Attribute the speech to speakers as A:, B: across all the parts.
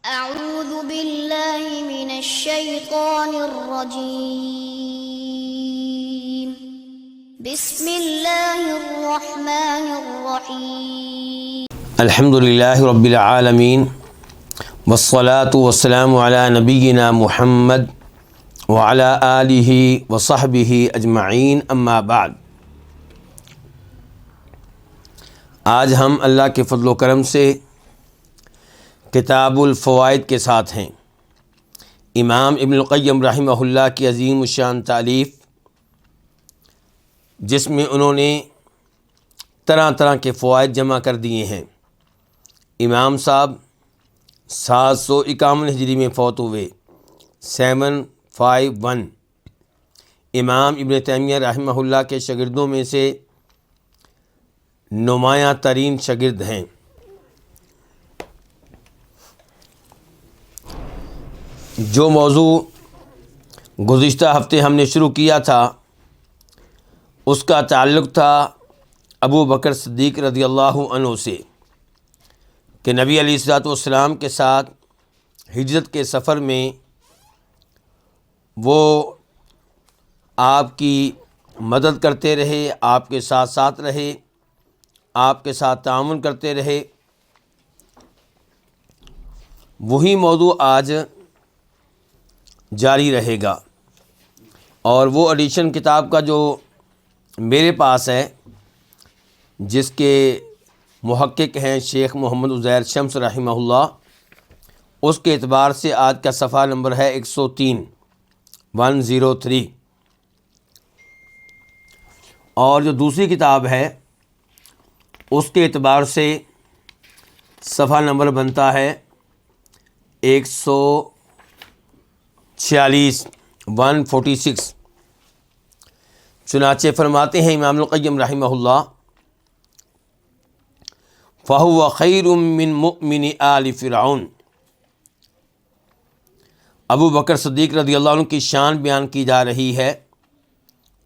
A: أعوذ بالله من الشيطان الرجيم بسم الله الرحمن الرحيم
B: الحمد للہ رب العالمین والصلاة والسلام علی نبینا محمد وعلی آلہ وصحبہ اجمعین اما بعد۔ آج ہم اللہ کے فضل و کرم سے کتاب الفوائد کے ساتھ ہیں۔ امام ابن القیم رحمہ اللہ کی عظیم الشان تالیف، جس میں انہوں نے طرح طرح کے فوائد جمع کر دیے ہیں۔ امام صاحب 751 ہجری میں فوت ہوئے، 751۔ امام ابن تیمیہ رحمہ اللہ کے شاگردوں میں سے نمایاں ترین شاگرد ہیں۔ جو موضوع گزشتہ ہفتے ہم نے شروع کیا تھا، اس کا تعلق تھا ابو بکر صدیق رضی اللہ عنہ سے، کہ نبی علیہ الصلوۃ والسلام کے ساتھ ہجرت کے سفر میں وہ آپ کی مدد کرتے رہے، آپ کے ساتھ ساتھ رہے، آپ کے ساتھ تعاون کرتے رہے۔ وہی موضوع آج جاری رہے گا، اور وہ ایڈیشن کتاب کا جو میرے پاس ہے، جس کے محقق ہیں شیخ محمد عزیر شمس رحمہ اللہ، اس کے اعتبار سے آج کا صفحہ نمبر ہے 103 اور جو دوسری کتاب ہے اس کے اعتبار سے صفحہ نمبر بنتا ہے 146 چنانچہ فرماتے ہیں امام القیم رحمہ اللہ: فَهُوَ خَيْرٌ مِّن مُؤْمِنِ آلِ فرعون۔ ابو بکر صدیق رضی اللہ عنہ کی شان بیان کی جا رہی ہے،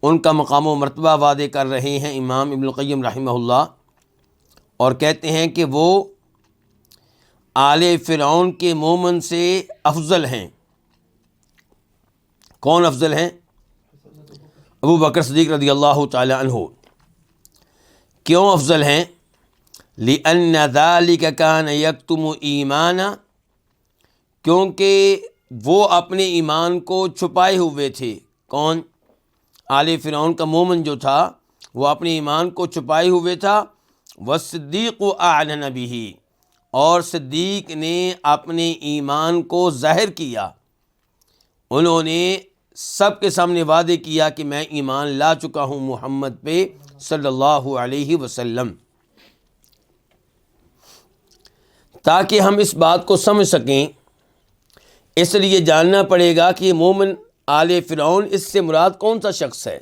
B: ان کا مقام و مرتبہ وعدے کر رہے ہیں امام ابن القیم رحمہ اللہ، اور کہتے ہیں کہ وہ آل فرعون کے مومن سے افضل ہیں۔ کون افضل ہیں؟ ابو بکر صدیق رضی اللہ تعالی عنہ۔ کیوں افضل ہیں؟ لِأَنَّ ذَلِكَ كَانَ يَكْتُمُ ایمانَ، کیونکہ وہ اپنے ایمان کو چھپائے ہوئے تھے۔ کون؟ آل فرعون کا مومن جو تھا، وہ اپنے ایمان کو چھپائے ہوئے تھا۔ وَالصِّدِّيقُ أَعْلَنَ بِهِ، اور صدیق نے اپنے ایمان کو ظاہر کیا۔ انہوں نے سب کے سامنے وعدے کیا کہ میں ایمان لا چکا ہوں محمد پہ صلی اللہ علیہ وسلم۔ تاکہ ہم اس بات کو سمجھ سکیں، اس لیے جاننا پڑے گا کہ یہ مومن آل فرعون، اس سے مراد کون سا شخص ہے؟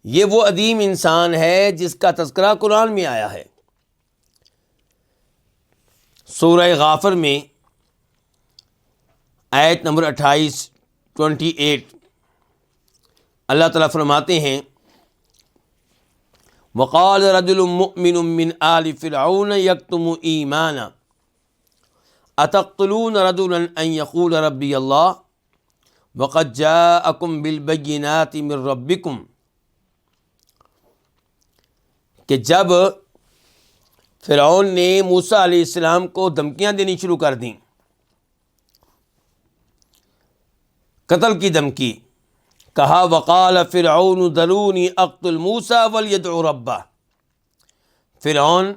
B: یہ وہ عظیم انسان ہے جس کا تذکرہ قرآن میں آیا ہے۔ سورہ غافر میں آیت نمبر 28 اللہ تعالیٰ فرماتے ہیں: وَقَالَ رَجُلٌ مُؤْمِنٌ مِّنْ آلِ فِرْعَوْنَ يَكْتُمُ إِيمَانَهُ أَتَقْتُلُونَ رَجُلًا أَن يَقُولَ رَبِّيَ اللَّهُ وَقَدْ جَاءَكُم بِالْبَيِّنَاتِ مِن رَبِّكُمْ، کہ جب فرعون نے موسیٰ علیہ السلام کو دھمکیاں دینی شروع کر دیں، قتل کی دھمکی، کہا وقال فرعون ذرونی اقتل موسیٰ ولیدع ربہ، فرعون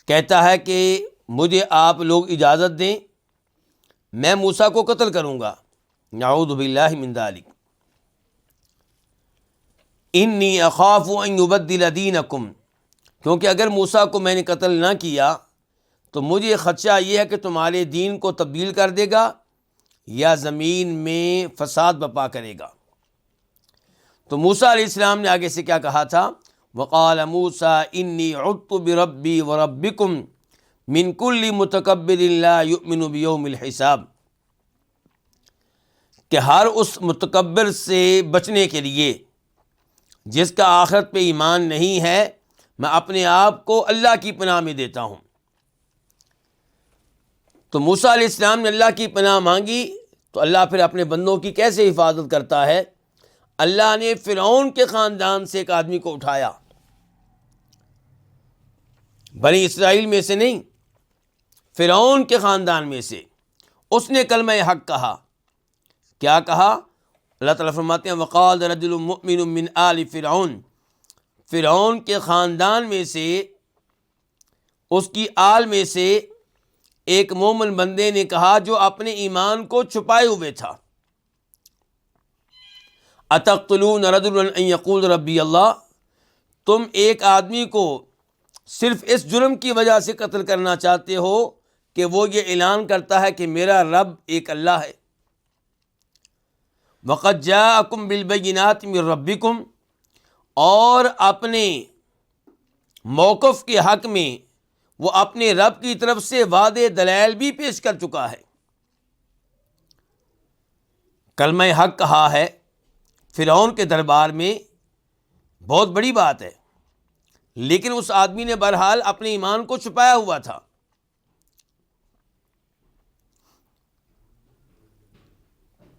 B: کہتا ہے کہ مجھے آپ لوگ اجازت دیں، میں موسیٰ کو قتل کروں گا۔ نعوذ باللہ من ذلک۔ انی اخاف ان یبدل دینکم، کیونکہ اگر موسیٰ کو میں نے قتل نہ کیا تو مجھے خدشہ یہ ہے کہ تمہارے دین کو تبدیل کر دے گا یا زمین میں فساد برپا کرے گا۔ تو موسیٰ علیہ السلام نے آگے سے کیا کہا تھا؟ وقال موسیٰ انی عذت بربی وربکم من کل متکبر لا یؤمن بیوم الحساب، کہ ہر اس متکبر سے بچنے کے لیے جس کا آخرت پہ ایمان نہیں ہے، میں اپنے آپ کو اللہ کی پناہ میں دیتا ہوں۔ تو موسیٰ علیہ السلام نے اللہ کی پناہ مانگی تو اللہ پھر اپنے بندوں کی کیسے حفاظت کرتا ہے. اللہ نے فرعون کے خاندان سے ایک آدمی کو اٹھایا، بنی اسرائیل میں سے نہیں، فرعون کے خاندان میں سے. اس نے کلمہ حق کہا. کیا کہا؟ اللہ تعالیٰ فرماتے ہیں وقال رجل مؤمن من آل فرعون، فرعون کے خاندان میں سے، اس کی آل میں سے ایک مومن بندے نے کہا جو اپنے ایمان کو چھپائے ہوئے تھا. اتقتلون رجلا ان یقول ربی اللہ، تم ایک آدمی کو صرف اس جرم کی وجہ سے قتل کرنا چاہتے ہو کہ وہ یہ اعلان کرتا ہے کہ میرا رب ایک اللہ ہے. وقد جاءکم بالبینات من ربکم، اور اپنے موقف کے حق میں وہ اپنے رب کی طرف سے واضح دلائل بھی پیش کر چکا ہے. کلمہ حق کہا ہے فرعون کے دربار میں، بہت بڑی بات ہے، لیکن اس آدمی نے بہرحال اپنے ایمان کو چھپایا ہوا تھا.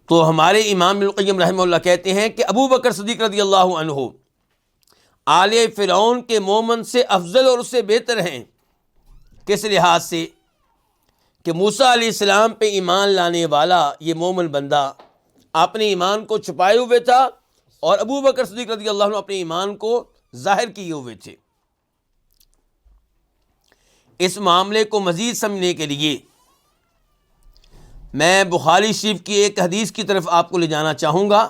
B: تو ہمارے امام ابن القیم رحمہ اللہ کہتے ہیں کہ ابو بکر صدیق رضی اللہ عنہ آل فرعون کے مومن سے افضل اور اس سے بہتر ہیں. کس لحاظ سے؟ کہ موسیٰ علیہ السلام پہ ایمان لانے والا یہ مومن بندہ اپنے ایمان کو چھپائے ہوئے تھا، اور ابو بکر صدیق رضی اللہ عنہ اپنے ایمان کو ظاہر کیے ہوئے تھے. اس معاملے کو مزید سمجھنے کے لیے میں بخاری شریف کی ایک حدیث کی طرف آپ کو لے جانا چاہوں گا،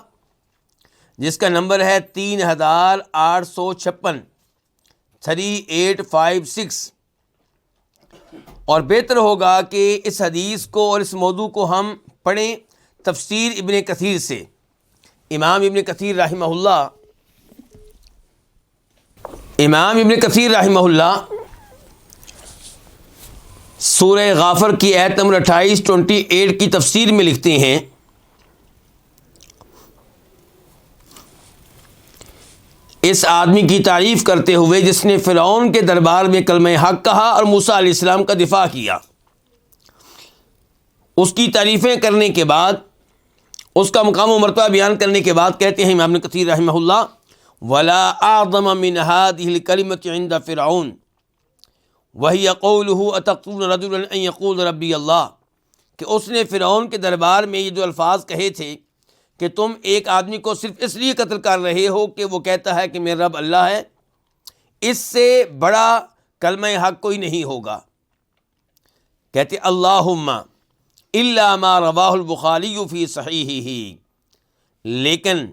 B: جس کا نمبر ہے 3856 3856. اور بہتر ہوگا کہ اس حدیث کو اور اس موضوع کو ہم پڑھیں تفسیر ابن کثیر سے. امام ابن کثیر رحمہ اللہ سورہ غافر کی آیت نمبر 28 کی تفسیر میں لکھتے ہیں اس آدمی کی تعریف کرتے ہوئے جس نے فرعون کے دربار میں کلمہ حق کہا اور موسیٰ علیہ السلام کا دفاع کیا. اس کی تعریفیں کرنے کے بعد، اس کا مقام و مرتبہ بیان کرنے کے بعد کہتے ہیں امام ابن کثیر رحمہ اللہ ولا اعظم من هذه الكلمة عند فرعون وهي قوله اتقتلون رجلا ان يقول ربي اللہ، کہ اس نے فرعون کے دربار میں یہ جو الفاظ کہے تھے کہ تم ایک آدمی کو صرف اس لیے قتل کر رہے ہو کہ وہ کہتا ہے کہ میرا رب اللہ ہے، اس سے بڑا کلمہ حق کوئی نہیں ہوگا. کہتے اللہم الا ما رواہ البخاری فی صحیحہ، لیکن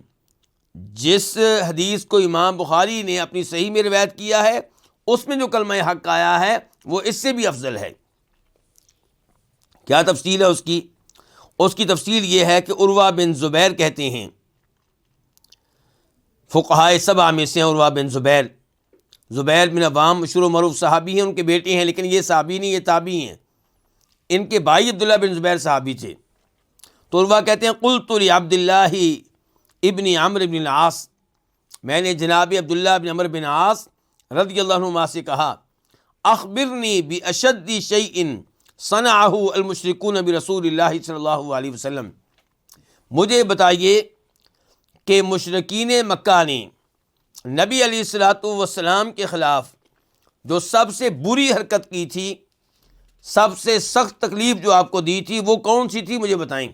B: جس حدیث کو امام بخاری نے اپنی صحیح میں روایت کیا ہے اس میں جو کلمہ حق آیا ہے وہ اس سے بھی افضل ہے. کیا تفصیل ہے اس کی؟ اس کی تفصیل یہ ہے کہ عروہ بن زبیر کہتے ہیں، فقہائے سبع میں سے عروہ بن زبیر بن عوام مشہور و معروف صحابی ہیں، ان کے بیٹے ہیں، لیکن یہ صحابی نہیں، یہ تابعی ہیں. ان کے بھائی عبداللہ بن زبیر صحابی تھے. تو عروہ کہتے ہیں قلت لعبداللہ ابن عمرو بن العاص، میں نے جناب عبداللہ بن عمرو بن عاص رضی اللہ عنہما سے کہا اخبرنی باشد شیء صنعہ المشرکون برسول اللہ صلی اللہ علیہ وسلم، مجھے بتائیے کہ مشرکین مکہ نے نبی علیہ الصلوۃ والسلام کے خلاف جو سب سے بری حرکت کی تھی، سب سے سخت تکلیف جو آپ کو دی تھی، وہ کون سی تھی مجھے بتائیں.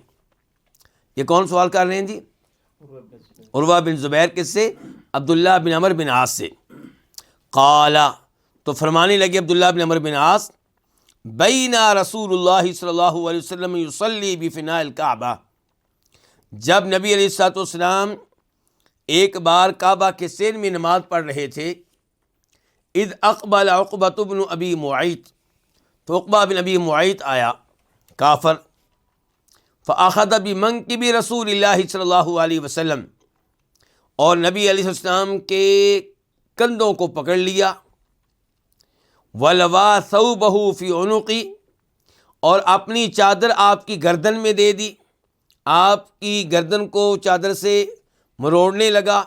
B: یہ کون سوال کر رہے ہیں جی؟ عروہ بن زبیر کس سے؟ عبداللہ بن عمرو بن عاص سے. قال، تو فرمانے لگے عبداللہ بن عمرو بن عاص بینا رسول اللہ صلی اللہ علیہ وسلم یصلی بفناء الکعبہ، جب نبی علیہ الصلوۃ والسلام ایک بار کعبہ کے سین میں نماز پڑھ رہے تھے، اذ اقبل عقبۃ بن ابی معیط، تو عقبہ بن ابی معیط آیا کافر، فاخذ بمنکب رسول اللہ صلی اللہ علیہ وسلم، اور نبی علیہ السلام کے کندھوں کو پکڑ لیا، ولوا ثوبہ فی عنقی، اور اپنی چادر آپ کی گردن میں دے دی، آپ کی گردن کو چادر سے مروڑنے لگا،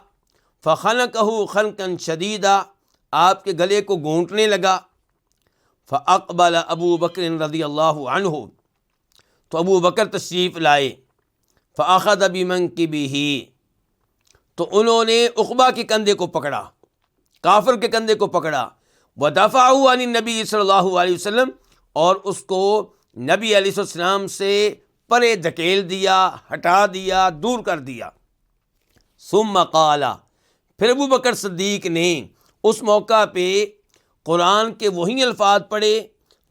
B: فخنقہ خنقا شدیدا، آپ کے گلے کو گھونٹنے لگا، فاقبل ابو بکر رضی اللہ عنہ، تو ابو بکر تشریف لائے، فأخذ بمنکبہ، تو انہوں نے عقبہ کے کندھے کو پکڑا، کافر کے کندھے کو پکڑا، ودفعہ عن النبی صلی اللہ علیہ وسلم، اور اس کو نبی علیہ السلام سے پرے دھکیل دیا، ہٹا دیا، دور کر دیا۔ ثم قال، پھر ابو بکر صدیق نے اس موقع پہ قرآن کے وہی الفاظ پڑھے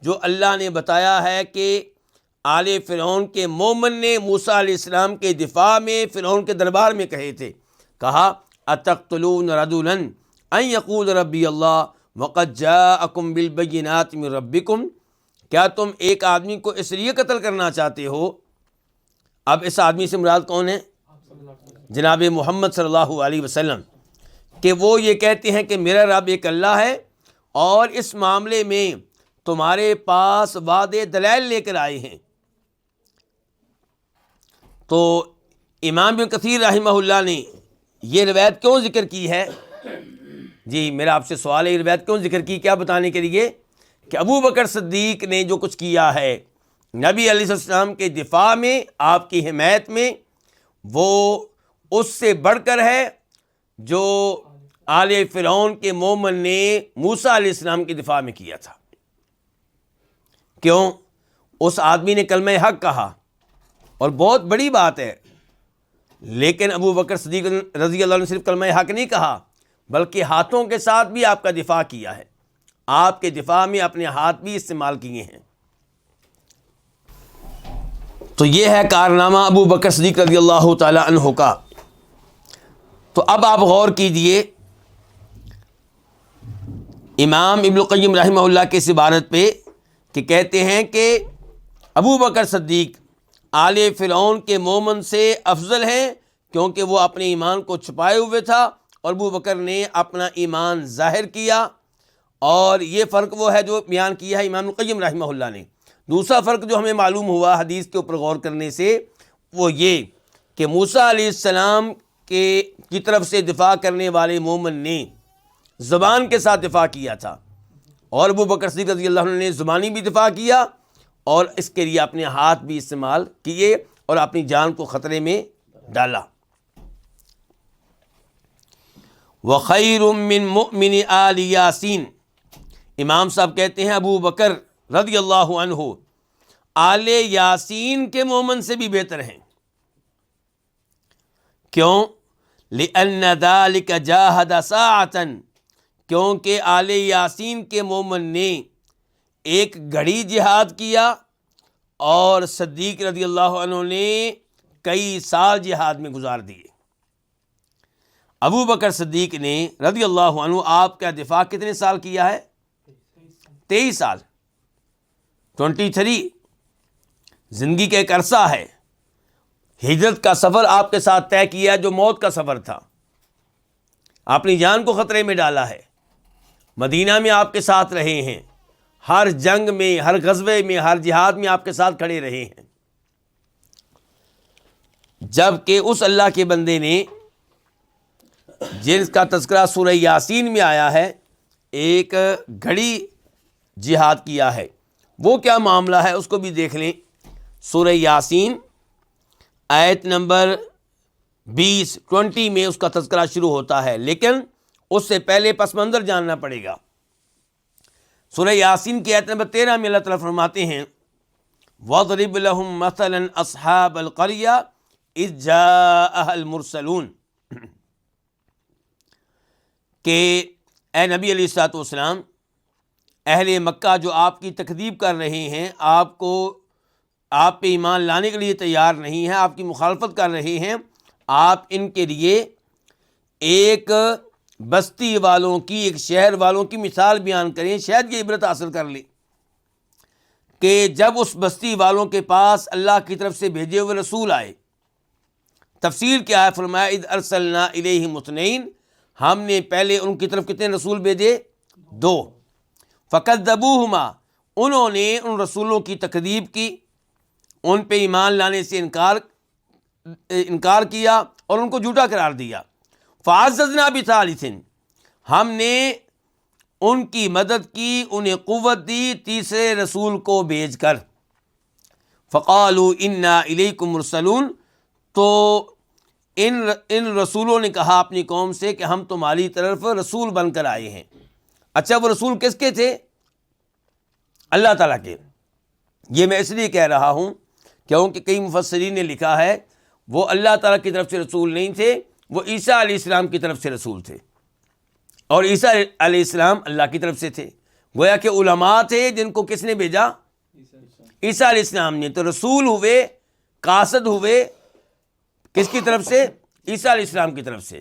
B: جو اللہ نے بتایا ہے کہ آل فرعون کے مومن نے موسیٰ علیہ السلام کے دفاع میں فرعون کے دربار میں کہے تھے، کہا اتقتلون رجلا ان یقول ربی اللہ وقد جاءکم بالبینات من ربکم، کیا تم ایک آدمی کو اس لیے قتل کرنا چاہتے ہو؟ اب اس آدمی سے مراد کون ہے؟ جناب محمد صلی اللہ علیہ وسلم، کہ وہ یہ کہتے ہیں کہ میرا رب ایک اللہ ہے، اور اس معاملے میں تمہارے پاس واضح دلائل لے کر آئے ہیں۔ تو امام ابن کثیر رحمہ اللہ نے یہ روایت کیوں ذکر کی ہے؟ جی میرا آپ سے سوال ہے، یہ روایت کیوں ذکر کی؟ کیا بتانے کے لیے کہ ابو بکر صدیق نے جو کچھ کیا ہے نبی علیہ السلام کے دفاع میں، آپ کی حمایت میں، وہ اس سے بڑھ کر ہے جو آل فرعون کے مومن نے موسیٰ علیہ السلام کے دفاع میں کیا تھا۔ کیوں؟ اس آدمی نے کلمہ حق کہا، اور بہت بڑی بات ہے، لیکن ابو بکر صدیق رضی اللہ عنہ نے صرف کلمہ حق نہیں کہا، بلکہ ہاتھوں کے ساتھ بھی آپ کا دفاع کیا ہے، آپ کے دفاع میں اپنے ہاتھ بھی استعمال کیے ہیں۔ تو یہ ہے کارنامہ ابو بکر صدیق رضی اللہ تعالی عنہ کا۔ تو اب آپ غور کیجئے امام ابن القیم رحمہ اللہ کے اس عبارت پہ، کہ کہتے ہیں کہ ابو بکر صدیق آل فرعون کے مومن سے افضل ہیں، کیونکہ وہ اپنے ایمان کو چھپائے ہوئے تھا، اور ابو بکر نے اپنا ایمان ظاہر کیا۔ اور یہ فرق وہ ہے جو بیان کیا ہے امام القیم رحمہ اللہ نے۔ دوسرا فرق جو ہمیں معلوم ہوا حدیث کے اوپر غور کرنے سے، وہ یہ کہ موسیٰ علیہ السلام کی طرف سے دفاع کرنے والے مومن نے زبان کے ساتھ دفاع کیا تھا، اور ابو بکر صدیق رضی اللہ عنہ نے زبانی بھی دفاع کیا، اور اس کے لیے اپنے ہاتھ بھی استعمال کیے اور اپنی جان کو خطرے میں ڈالا۔ وَخَيْرٌ مِّن مُؤْمِنِ آلِ یاسین، امام صاحب کہتے ہیں ابو بکر رضی اللہ عنہ آل یاسین کے مومن سے بھی بہتر ہیں۔ کیوں؟ لِأَنَّ ذَلِكَ جَاهَدَ سَاعَةً، کیونکہ آل یاسین کے مومن نے ایک گھڑی جہاد کیا، اور صدیق رضی اللہ عنہ نے کئی سال جہاد میں گزار دیے۔ ابو بکر صدیق نے رضی اللہ عنہ آپ کا دفاع کتنے سال کیا ہے؟ 23 سال، 23 زندگی کا ایک عرصہ ہے۔ ہجرت کا سفر آپ کے ساتھ طے کیا جو موت کا سفر تھا، اپنی جان کو خطرے میں ڈالا ہے، مدینہ میں آپ کے ساتھ رہے ہیں، ہر جنگ میں، ہر غزوے میں، ہر جہاد میں آپ کے ساتھ کھڑے رہے ہیں۔ جب کہ اس اللہ کے بندے نے جس کا تذکرہ سورہ یاسین میں آیا ہے، ایک گھڑی جہاد کیا ہے، وہ کیا معاملہ ہے اس کو بھی دیکھ لیں۔ سورہ یاسین آیت نمبر 20 میں اس کا تذکرہ شروع ہوتا ہے، لیکن اس سے پہلے پس منظر جاننا پڑے گا۔ سورہ یاسین کی آیت نمبر 13 میں اللہ تعالیٰ فرماتے ہیں وَاضْرِبْ لَهُمْ مَثَلًا أَصْحَابَ الْقَرْيَةِ إِذْ جَاءَهَا الْمُرْسَلُونَ، کہ اے نبی علیہ الصلوۃ والسلام، اہل مکہ جو آپ کی تکذیب کر رہے ہیں، آپ پہ ایمان لانے کے لیے تیار نہیں ہیں، آپ کی مخالفت کر رہے ہیں، آپ ان کے لیے ایک بستی والوں کی، ایک شہر والوں کی مثال بیان کریں، شاید یہ عبرت حاصل کر لیں کہ جب اس بستی والوں کے پاس اللہ کی طرف سے بھیجے ہوئے رسول آئے، تفصیل کیا ہے؟ فرمایا اذ ارسلنا الیہم اثنین، ہم نے پہلے ان کی طرف کتنے رسول بھیجے؟ 2۔ فکذبوہما، انہوں نے ان رسولوں کی تکذیب کی، ان پہ ایمان لانے سے انکار کیا اور ان کو جھوٹا قرار دیا۔ فعززنا بثالث، ہم نے ان کی مدد کی، انہیں قوت دی تیسرے رسول کو بھیج کر۔ فقالوا انا الیکم مرسلون، تو ان رسولوں نے کہا اپنی قوم سے کہ ہم تمہاری طرف رسول بن کر آئے ہیں۔ اچھا، وہ رسول کس کے تھے؟ اللہ تعالیٰ کے۔ یہ میں اس لیے کہہ رہا ہوں کیونکہ کئی مفسرین نے لکھا ہے وہ اللہ تعالیٰ کی طرف سے رسول نہیں تھے، وہ عیسیٰ علیہ السلام کی طرف سے رسول تھے، اور عیسیٰ علیہ السلام اللہ کی طرف سے تھے۔ گویا کہ علماء تھے جن کو کس نے بھیجا؟ عیسیٰ علیہ السلام نے۔ تو رسول ہوئے، قاصد ہوئے کس کی طرف سے؟ عیسیٰ علیہ السلام کی طرف سے۔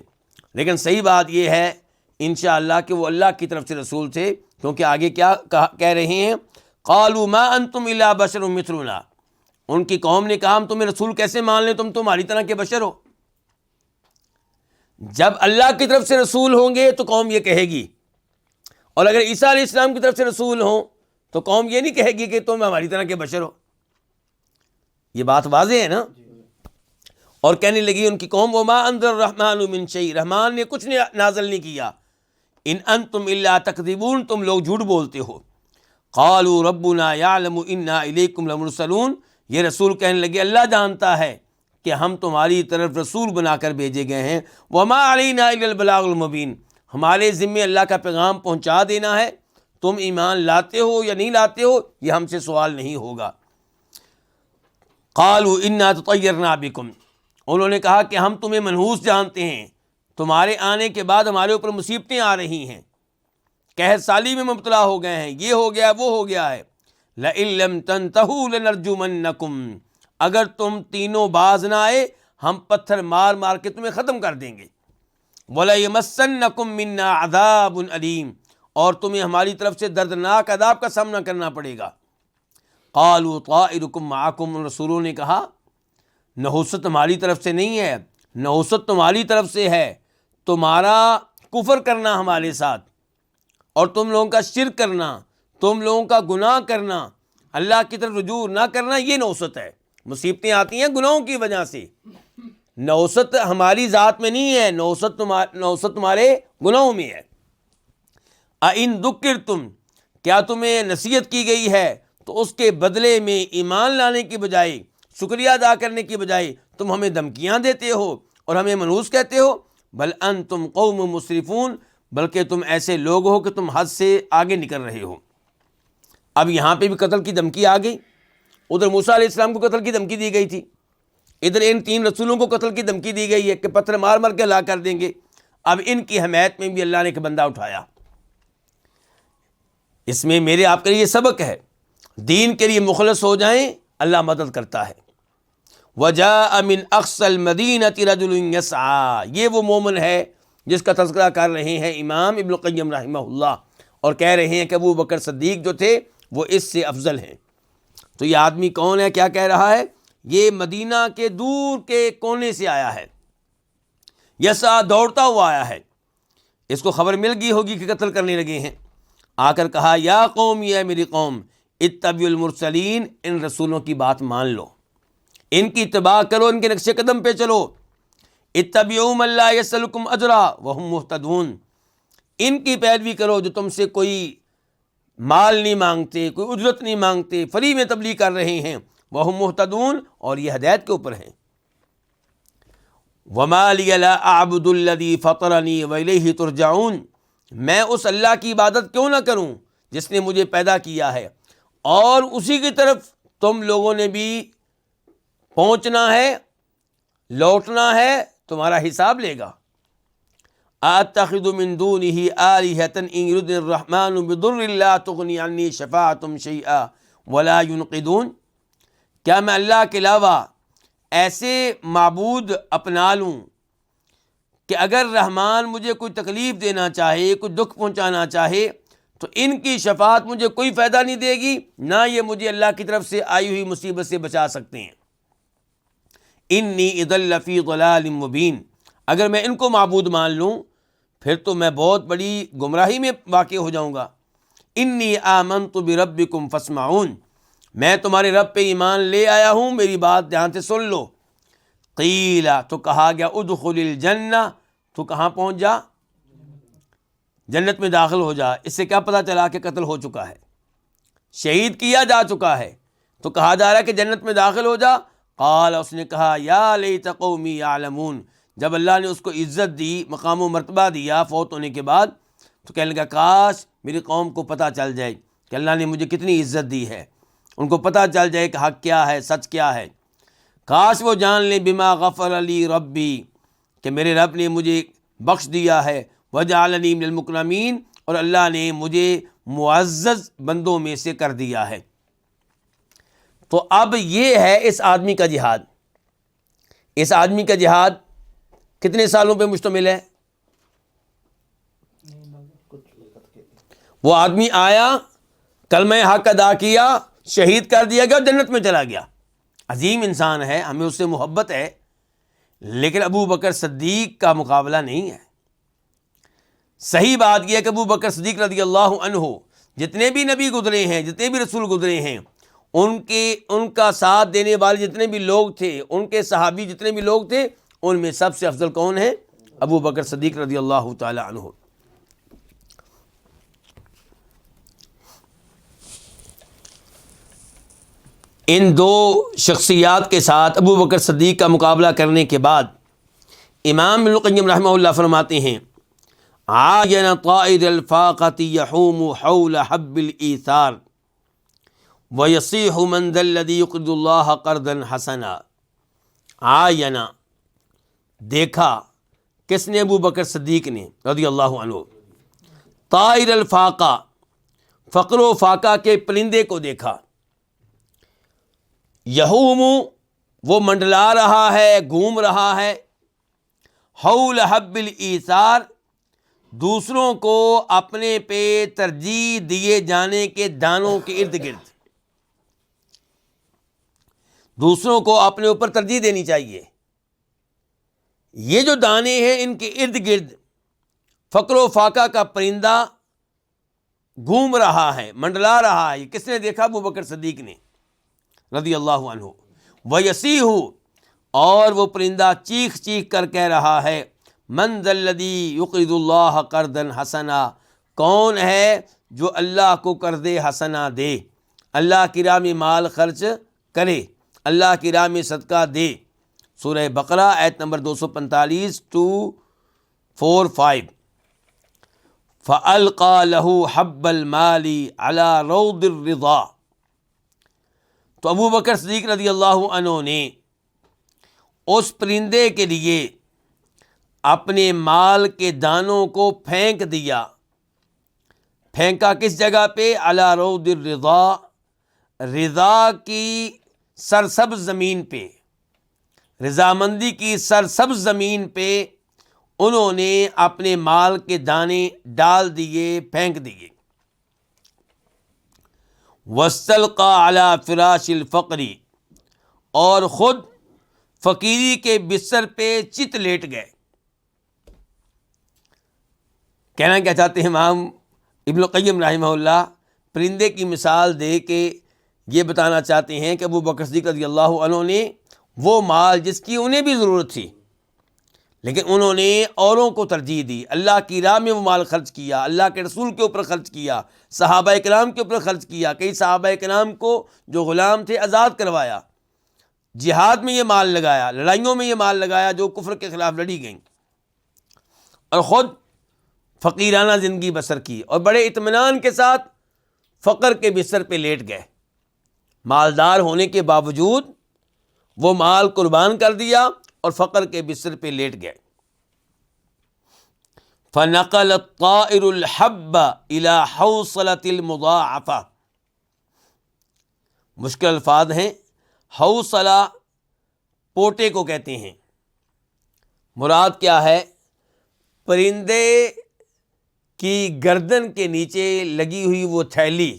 B: لیکن صحیح بات یہ ہے انشاءاللہ کہ وہ اللہ کی طرف سے رسول تھے، کیونکہ آگے کیا کہہ رہے ہیں؟ قالوا ما انتم الا بشر مثلنا، ان کی قوم نے کہا ہم تمہیں رسول کیسے مان لیں، تم ہماری طرح کے بشر ہو۔ جب اللہ کی طرف سے رسول ہوں گے تو قوم یہ کہے گی، اور اگر عیسیٰ علیہ السلام کی طرف سے رسول ہوں تو قوم یہ نہیں کہے گی کہ تم ہماری طرح کے بشر ہو۔ یہ بات واضح ہے نا؟ اور کہنے لگی ان کی قوم وما انزل الرحمن من شیء، رحمان نے کچھ نازل نہیں کیا، ان انتم الا تکذبون، تم لوگ جھوٹ بولتے ہو۔ قالوا ربنا یعلم انا الیکم لمرسلون، یہ رسول کہنے لگے اللہ جانتا ہے کہ ہم تمہاری طرف رسول بنا کر بھیجے گئے ہیں، وما علینا الا البلاغ المبین، ہمارے ذمے اللہ کا پیغام پہنچا دینا ہے، تم ایمان لاتے ہو یا نہیں لاتے ہو یہ ہم سے سوال نہیں ہوگا۔ قالوا انا تطیرنا بکم، انہوں نے کہا کہ ہم تمہیں منحوس جانتے ہیں، تمہارے آنے کے بعد ہمارے اوپر مصیبتیں آ رہی ہیں، قحط سالی میں مبتلا ہو گئے ہیں، یہ ہو گیا وہ ہو گیا ہے۔ لئن لم تنتہوا لنرجمنکم، اگر تم تینوں باز نہ آئے ہم پتھر مار مار کے تمہیں ختم کر دیں گے۔ وَلَيَمَسَّنَّكُم مِّنَّا عَذَابٌ أَلِيمٌ، اور تمہیں ہماری طرف سے دردناک عذاب کا سامنا کرنا پڑے گا۔ قالوا طائرکم معکم، رسولوں نے کہا نحوست تمہاری طرف سے نہیں ہے، نحوست تمہاری طرف سے ہے، تمہارا کفر کرنا ہمارے ساتھ، اور تم لوگوں کا شرک کرنا، تم لوگوں کا گناہ کرنا، اللہ کی طرف رجوع نہ کرنا، یہ نحوست ہے۔ مصیبتیں آتی ہیں گناہوں کی وجہ سے، نحوست ہماری ذات میں نہیں ہے، نحوست تمہارے گناہوں میں ہے۔ اَإِن ذُكِّرْتُمْ، کیا تمہیں نصیحت کی گئی ہے تو اس کے بدلے میں ایمان لانے کی بجائے، شکریہ ادا کرنے کی بجائے تم ہمیں دھمکیاں دیتے ہو اور ہمیں منحوس کہتے ہو؟ بل انتم قوم مسرفون، بلکہ تم ایسے لوگ ہو کہ تم حد سے آگے نکل رہے ہو۔ اب یہاں پہ بھی قتل کی دھمکی آ گئی، ادھر موسیٰ علیہ السلام کو قتل کی دھمکی دی گئی تھی، ادھر ان تین رسولوں کو قتل کی دھمکی دی گئی ہے کہ پتھر مار مار کے ہلاک کر دیں گے۔ اب ان کی حمایت میں بھی اللہ نے ایک بندہ اٹھایا۔ اس میں میرے آپ کے لیے سبق ہے، دین کے لیے مخلص ہو جائیں اللہ مدد کرتا ہے۔ وَجَاءَ مِنْ أَقْصَى الْمَدِينَةِ رَجُلٌ يَسْعَىٰ، یہ وہ مومن ہے جس کا تذکرہ کر رہے ہیں امام ابن القیم رحمہ اللہ، اور کہہ رہے ہیں کہ ابو بکر صدیق جو تھے وہ اس سے افضل ہیں۔ تو یہ آدمی کون ہے؟ کیا کہہ رہا ہے؟ یہ مدینہ کے دور کے کونے سے آیا ہے، یسعا دوڑتا ہوا آیا ہے، اس کو خبر مل گئی ہوگی کہ قتل کرنے لگے ہیں، آ کر کہا یا قوم، یہ میری قوم، اتبعوا المرسلین، ان رسولوں کی بات مان لو، ان کی اتباع کرو، ان کے نقش قدم پہ چلو۔ اتبعوا من لا یسألکم اجرا وہم مہتدون، ان کی پیروی کرو جو تم سے کوئی مال نہیں مانگتے، کوئی اجرت نہیں مانگتے، فری میں تبلیغ کر رہے ہیں، وہم مہتدون، اور یہ ہدایت کے اوپر ہیں۔ وما لی لا اعبد الذی فطرنی والیہ ترجعون، میں اس اللہ کی عبادت کیوں نہ کروں جس نے مجھے پیدا کیا ہے، اور اسی کی طرف تم لوگوں نے بھی پہنچنا ہے، لوٹنا ہے، تمہارا حساب لے گا۔ اتخذ من دونہ آلہۃ ان یردنی الرحمن بضر لا تغنی عنی شفاعتہم شیئا ولا ینقذون، کیا میں اللہ کے علاوہ ایسے معبود اپنا لوں کہ اگر رحمان مجھے کوئی تکلیف دینا چاہے، کوئی دکھ پہنچانا چاہے تو ان کی شفاعت مجھے کوئی فائدہ نہیں دے گی، نہ یہ مجھے اللہ کی طرف سے آئی ہوئی مصیبت سے بچا سکتے ہیں۔ انی اذا لفی ضلال مبین، اگر میں ان کو معبود مان لوں پھر تو میں بہت بڑی گمراہی میں واقع ہو جاؤں گا۔ انی آمنت بربکم فاسمعون، میں تمہارے رب پہ ایمان لے آیا ہوں، میری بات دھیان سے سن لو۔ قیل، تو کہا گیا ادخل الجنہ، تو کہاں پہنچ جا؟ جنت میں داخل ہو جا۔ اس سے کیا پتہ چلا کہ قتل ہو چکا ہے، شہید کیا جا چکا ہے، تو کہا جا رہا ہے کہ جنت میں داخل ہو جا. قال، اس نے کہا یا لیت قومی یعلمون. جب اللہ نے اس کو عزت دی، مقام و مرتبہ دیا فوت ہونے کے بعد، تو کہنے لگا کاش میری قوم کو پتہ چل جائے کہ اللہ نے مجھے کتنی عزت دی ہے، ان کو پتہ چل جائے کہ حق کیا ہے، سچ کیا ہے. کاش وہ جان لیں بما غفر لی ربی، کہ میرے رب نے مجھے بخش دیا ہے، وجعلنی من المکرمین، اور اللہ نے مجھے معزز بندوں میں سے کر دیا ہے. تو اب یہ ہے اس آدمی کا جہاد. اس آدمی کا جہاد کتنے سالوں پہ مشتمل ہے؟ وہ آدمی آیا، کلمہ حق ادا کیا، شہید کر دیا گیا اور جنت میں چلا گیا. عظیم انسان ہے، ہمیں اس سے محبت ہے، لیکن ابو بکر صدیق کا مقابلہ نہیں ہے. صحیح بات یہ ہے کہ ابو بکر صدیق رضی اللہ عنہ جتنے بھی نبی گزرے ہیں، جتنے بھی رسول گزرے ہیں، ان کا ساتھ دینے والے جتنے بھی لوگ تھے، ان کے صحابی جتنے بھی لوگ تھے، ان میں سب سے افضل کون ہے؟ ابو بکر صدیق رضی اللہ تعالی عنہ. ان دو شخصیات کے ساتھ ابو بکر صدیق کا مقابلہ کرنے کے بعد امام ابن القیم رحمہ اللہ فرماتے ہیں عاین طائر الفاقۃ یحوم حول حب الایثار ویصیح من ذا الذی یقرض اللہ قرضا حسنا. عاین، دیکھا، کس نے؟ ابو بکر صدیق نے رضی اللہ عنہ. طائر الفاقہ، فقر و فاقہ کے پرندے کو دیکھا. یحوم، وہ منڈلا رہا ہے، گھوم رہا ہے. حول حب الایثار، دوسروں کو اپنے پہ ترجیح دیے جانے کے دانوں کے ارد گرد. دوسروں کو اپنے اوپر ترجیح دینی چاہیے. یہ جو دانے ہیں ان کے ارد گرد فقر و فاقہ کا پرندہ گھوم رہا ہے، منڈلا رہا ہے. یہ کس نے دیکھا؟ ابو بکر صدیق نے رضی اللہ عنہ. وَيَصِيحُ، اور وہ پرندہ چیخ چیخ کر کہہ رہا ہے من ذا الذی یقرض اللہ قرضا حسنا، کون ہے جو اللہ کو قرض حسنا دے، اللہ کی راہ میں مال خرچ کرے، اللہ کی راہ میں صدقہ دے. سورہ بقرہ آیت نمبر 245 to 45. فَأَلْقَى لَهُ حَبَّ الْمَالِ عَلَى رَوْضِ الرِّضَا. تو ابو بکر صدیق رضی اللہ عنہ نے اس پرندے کے لیے اپنے مال کے دانوں کو پھینک دیا. پھینکا کس جگہ پہ؟ علی روض الرضا، رضا کی سرسبز زمین پہ، رضامندی کی سرسبز زمین پہ انہوں نے اپنے مال کے دانے ڈال دیے، پھینک دیے. واستلقى على فراش الفقر، اور خود فقیری کے بستر پہ چت لیٹ گئے. کہنا کیا چاہتے ہیں امام ابن القیم رحمہ اللہ؟ پرندے کی مثال دے کے یہ بتانا چاہتے ہیں کہ ابو بکر صدیق رضی اللہ عنہ نے وہ مال جس کی انہیں بھی ضرورت تھی، لیکن انہوں نے اوروں کو ترجیح دی. اللہ کی راہ میں وہ مال خرچ کیا، اللہ کے رسول کے اوپر خرچ کیا، صحابہ کرام کے اوپر خرچ کیا. کئی صحابہ کرام کو جو غلام تھے آزاد کروایا، جہاد میں یہ مال لگایا، لڑائیوں میں یہ مال لگایا جو کفر کے خلاف لڑی گئیں، اور خود فقیرانہ زندگی بسر کی اور بڑے اطمینان کے ساتھ فقر کے بستر پہ لیٹ گئے. مالدار ہونے کے باوجود وہ مال قربان کر دیا اور فقر کے بستر پہ لیٹ گئے. فَنَقَلَ الطَّائِرُ الْحَبَّ إِلَى حَوْصَلَةِ الْمُضَاعَفَةِ. مشکل الفاظ ہیں. حوصلہ پوٹے کو کہتے ہیں. مراد کیا ہے؟ پرندے کی گردن کے نیچے لگی ہوئی وہ تھیلی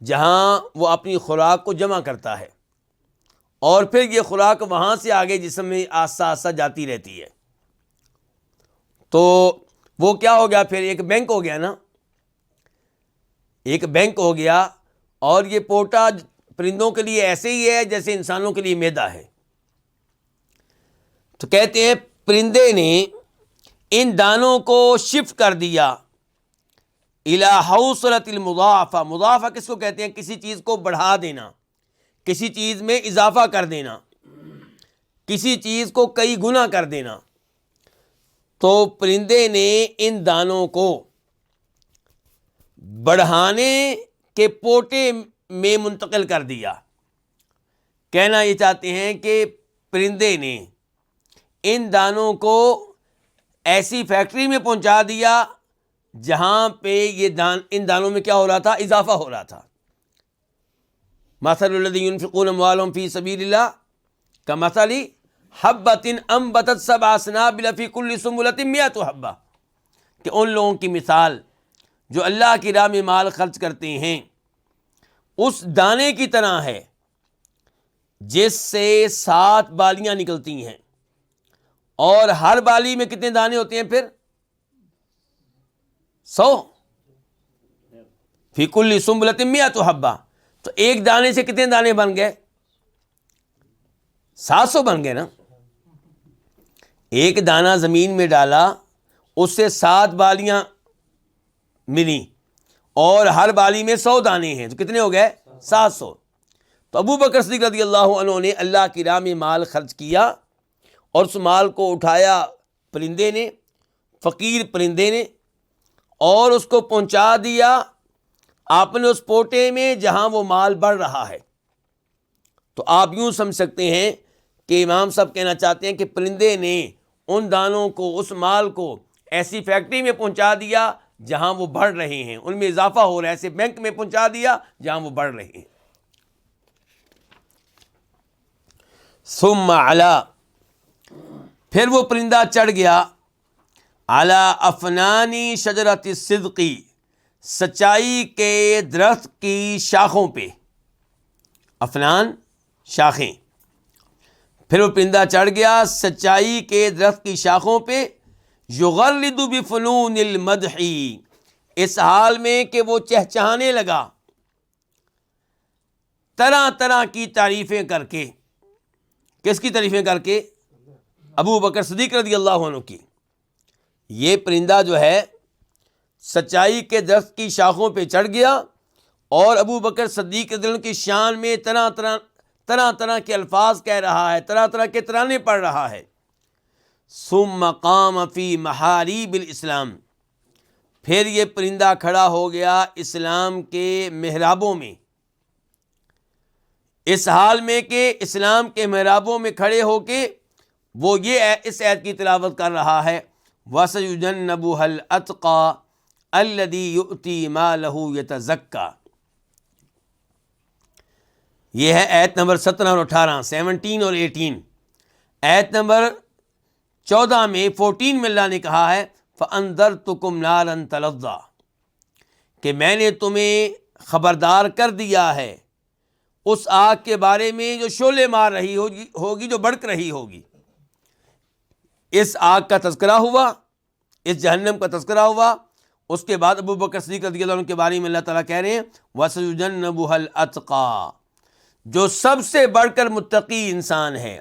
B: جہاں وہ اپنی خوراک کو جمع کرتا ہے، اور پھر یہ خوراک وہاں سے آگے جسم میں آہستہ آہستہ جاتی رہتی ہے. تو وہ کیا ہو گیا پھر؟ ایک بینک ہو گیا نا، ایک بینک ہو گیا. اور یہ پوٹا پرندوں کے لیے ایسے ہی ہے جیسے انسانوں کے لیے میدا ہے. تو کہتے ہیں پرندے نے ان دانوں کو شفٹ کر دیا الی حوصلۃ المضاعفہ. مضاعفہ کس کو کہتے ہیں؟ کسی چیز کو بڑھا دینا، کسی چیز میں اضافہ کر دینا، کسی چیز کو کئی گنا کر دینا، تو پرندے نے ان دانوں کو بڑھانے کے پوٹے میں منتقل کر دیا۔ کہنا یہ چاہتے ہیں کہ پرندے نے ان دانوں کو ایسی فیکٹری میں پہنچا دیا جہاں پہ یہ ان دانوں میں کیا ہو رہا تھا؟ اضافہ ہو رہا تھا۔ مثل الذین ينفقون اموالهم فی سبیل اللہ کمثل حبۃ انبتت سبع سنابل فی کل سنبلۃ مئۃ حبۃ، کہ ان لوگوں کی مثال جو اللہ کی راہ میں مال خرچ کرتے ہیں اس دانے کی طرح ہے جس سے 7 بالیاں نکلتی ہیں، اور ہر بالی میں کتنے دانے ہوتے ہیں پھر؟ 100، فی کل سنبلۃ مئۃ حبۃ، تو ایک دانے سے کتنے دانے بن گئے؟ 700 بن گئے نا۔ ایک دانہ زمین میں ڈالا، اس سے 7 بالیاں ملی، اور ہر بالی میں 100 دانے ہیں، تو کتنے ہو گئے؟ 700۔ تو ابو بکر صدیق رضی اللہ عنہ نے اللہ کی راہ میں مال خرچ کیا، اور اس مال کو اٹھایا پرندے نے، فقیر پرندے نے، اور اس کو پہنچا دیا آپ نے اس پوٹے میں جہاں وہ مال بڑھ رہا ہے۔ تو آپ یوں سمجھ سکتے ہیں کہ امام صاحب کہنا چاہتے ہیں کہ پرندے نے ان دانوں کو، اس مال کو ایسی فیکٹری میں پہنچا دیا جہاں وہ بڑھ رہے ہیں، ان میں اضافہ ہو رہا ہے، ایسے بینک میں پہنچا دیا جہاں وہ بڑھ رہے ہیں۔ ثم علا، پھر وہ پرندہ چڑھ گیا، علی افنانی شجرۃ الصدق، سچائی کے درخت کی شاخوں پہ۔ افنان شاخیں، پھر وہ پرندہ چڑھ گیا سچائی کے درخت کی شاخوں پہ، یغرد بفنون المدح، اس حال میں کہ وہ چہچہانے لگا طرح طرح کی تعریفیں کر کے۔ کس کی تعریفیں کر کے؟ ابو بکر صدیق رضی اللہ عنہ کی۔ یہ پرندہ جو ہے سچائی کے درخت کی شاخوں پہ چڑھ گیا، اور ابو بکر صدیق رضی اللہ عنہ کی شان میں طرح طرح کے الفاظ کہہ رہا ہے، طرح طرح کے ترانے پڑھ رہا ہے۔ ثم قام فی محاریب الاسلام، پھر یہ پرندہ کھڑا ہو گیا اسلام کے محرابوں میں، اس حال میں کہ اسلام کے محرابوں میں کھڑے ہو کے وہ یہ اس آیت کی تلاوت کر رہا ہے، وَسَيُجَنَّبُهَا الْأَتْقَى الَّذِي يُؤْتِي مَالَهُ يَتَزَكَّى۔ یہ ہے آیت نمبر 17 اور 18، 17 اور 18۔ آیت نمبر 14 میں 14 میں اللہ نے کہا ہے فَأَنذَرْتُكُمْ نَارًا تَلَظَّىٰ، کہ میں نے تمہیں خبردار کر دیا ہے اس آگ کے بارے میں جو شعلے مار رہی ہوگی، جو بھڑک رہی ہوگی۔ اس آگ کا تذکرہ ہوا، اس جہنم کا تذکرہ ہوا۔ اس کے بعد ابو بکر صدیق رضی اللہ عنہ کے بارے میں اللہ تعالیٰ کہہ رہے ہیں وَسَيُجَنَّبُهَا الْأَتْقَى، جو سب سے بڑھ کر متقی انسان ہے،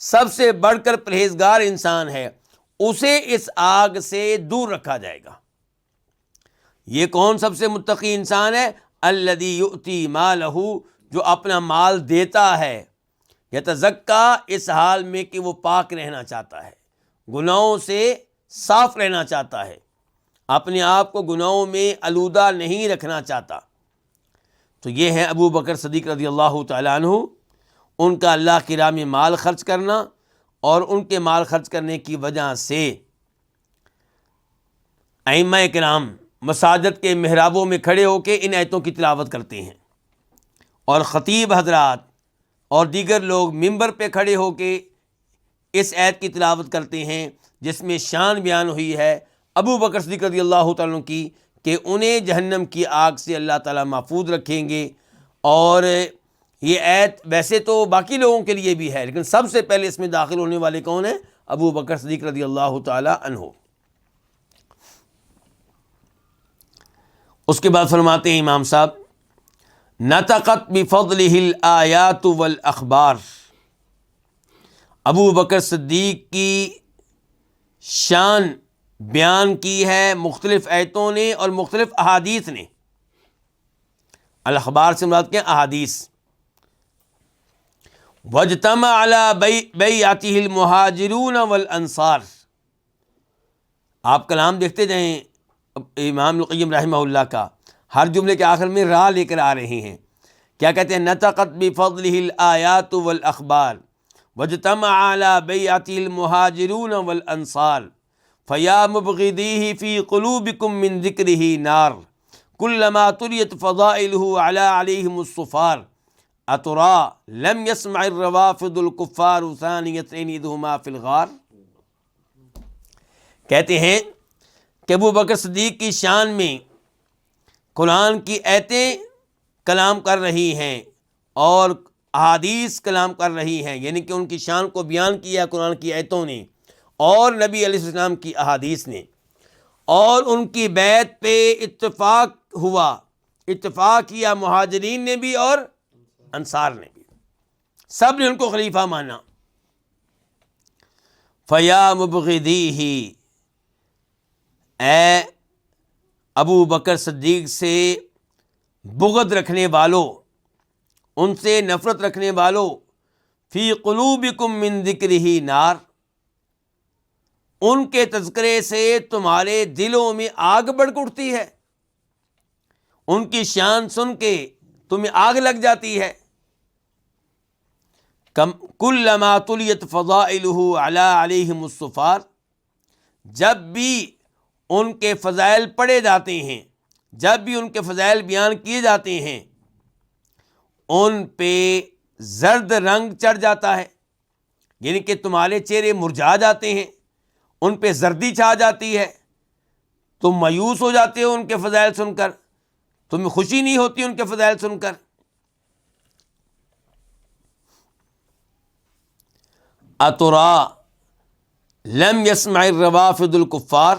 B: سب سے بڑھ کر پرہیزگار انسان ہے، اسے اس آگ سے دور رکھا جائے گا۔ یہ کون سب سے متقی انسان ہے؟ الذی یؤتی مالہ، جو اپنا مال دیتا ہے، یتزکا، اس حال میں کہ وہ پاک رہنا چاہتا ہے، گناہوں سے صاف رہنا چاہتا ہے، اپنے آپ کو گناہوں میں آلودہ نہیں رکھنا چاہتا۔ تو یہ ہے ابو بکر صدیق رضی اللہ تعالیٰ عنہ، ان کا اللہ کی راہ میں مال خرچ کرنا، اور ان کے مال خرچ کرنے کی وجہ سے ائمہ کرام مساجد کے محرابوں میں کھڑے ہو کے ان آیتوں کی تلاوت کرتے ہیں، اور خطیب حضرات اور دیگر لوگ ممبر پہ کھڑے ہو کے اس آیت کی تلاوت کرتے ہیں، جس میں شان بیان ہوئی ہے ابو بکر صدیق رضی اللہ تعالیٰ عنہ کی کہ انہیں جہنم کی آگ سے اللہ تعالیٰ محفوظ رکھیں گے۔ اور یہ آیت ویسے تو باقی لوگوں کے لیے بھی ہے، لیکن سب سے پہلے اس میں داخل ہونے والے کون ہیں؟ ابو بکر صدیق رضی اللہ تعالیٰ عنہ۔ اس کے بعد فرماتے ہیں امام صاحب نطقت بفضلہ الآیات والاخبار، ابو بکر صدیق کی شان بیان کی ہے مختلف آیتوں نے اور مختلف احادیث نے۔ الاخبار سے مراد کیا؟ احادیث۔ وَاجْتَمَعَ عَلَى بَيْعَتِهِ الْمُهَاجِرُونَ وَالْأَنصَارِ. آپ کلام دیکھتے جائیں امام القیم رحمہ اللہ کا، ہر جملے کے آخر میں را لے کر آ رہے ہیں. کیا کہتے ہیں؟ نطقت بفضلہ الآیات والاخبار واجتمع علی بیعتہ المہاجرون والانصار فیا مبغضیہ فی قلوبکم من ذکرہ نار کلما تلیت فضائلہ علیہم الصفار اترا لم یسمع الروافض الکفار ثانی اثنین اذ ہما فی الغار. کہتے ہیں کہ ابو بکر صدیق کی شان میں قرآن کی آیتیں کلام کر رہی ہیں اور احادیث کلام کر رہی ہیں، یعنی کہ ان کی شان کو بیان کیا قرآن کی آیتوں نے اور نبی علیہ السلام کی احادیث نے، اور ان کی بیعت پہ اتفاق ہوا، اتفاق کیا مہاجرین نے بھی اور انصار نے بھی، سب نے ان کو خلیفہ مانا. فیا مبغضیہ، اے ابو بکر صدیق سے بغض رکھنے والوں، ان سے نفرت رکھنے والوں، فی قلوبکم من ذکرہ نار، ان کے تذکرے سے تمہارے دلوں میں آگ بھڑک اٹھتی ہے، ان کی شان سن کے تمہیں آگ لگ جاتی ہے. کلما تلیت فضائلہ علیہم الصفار، جب بھی ان کے فضائل پڑھے جاتے ہیں، جب بھی ان کے فضائل بیان کیے جاتے ہیں، ان پہ زرد رنگ چڑھ جاتا ہے، یعنی کہ تمہارے چہرے مرجھا جاتے ہیں، ان پہ زردی چھا جاتی ہے، تم مایوس ہو جاتے ہو ان کے فضائل سن کر، تمہیں خوشی نہیں ہوتی ان کے فضائل سن کر. اترا لم یسمع الروافض الکفار،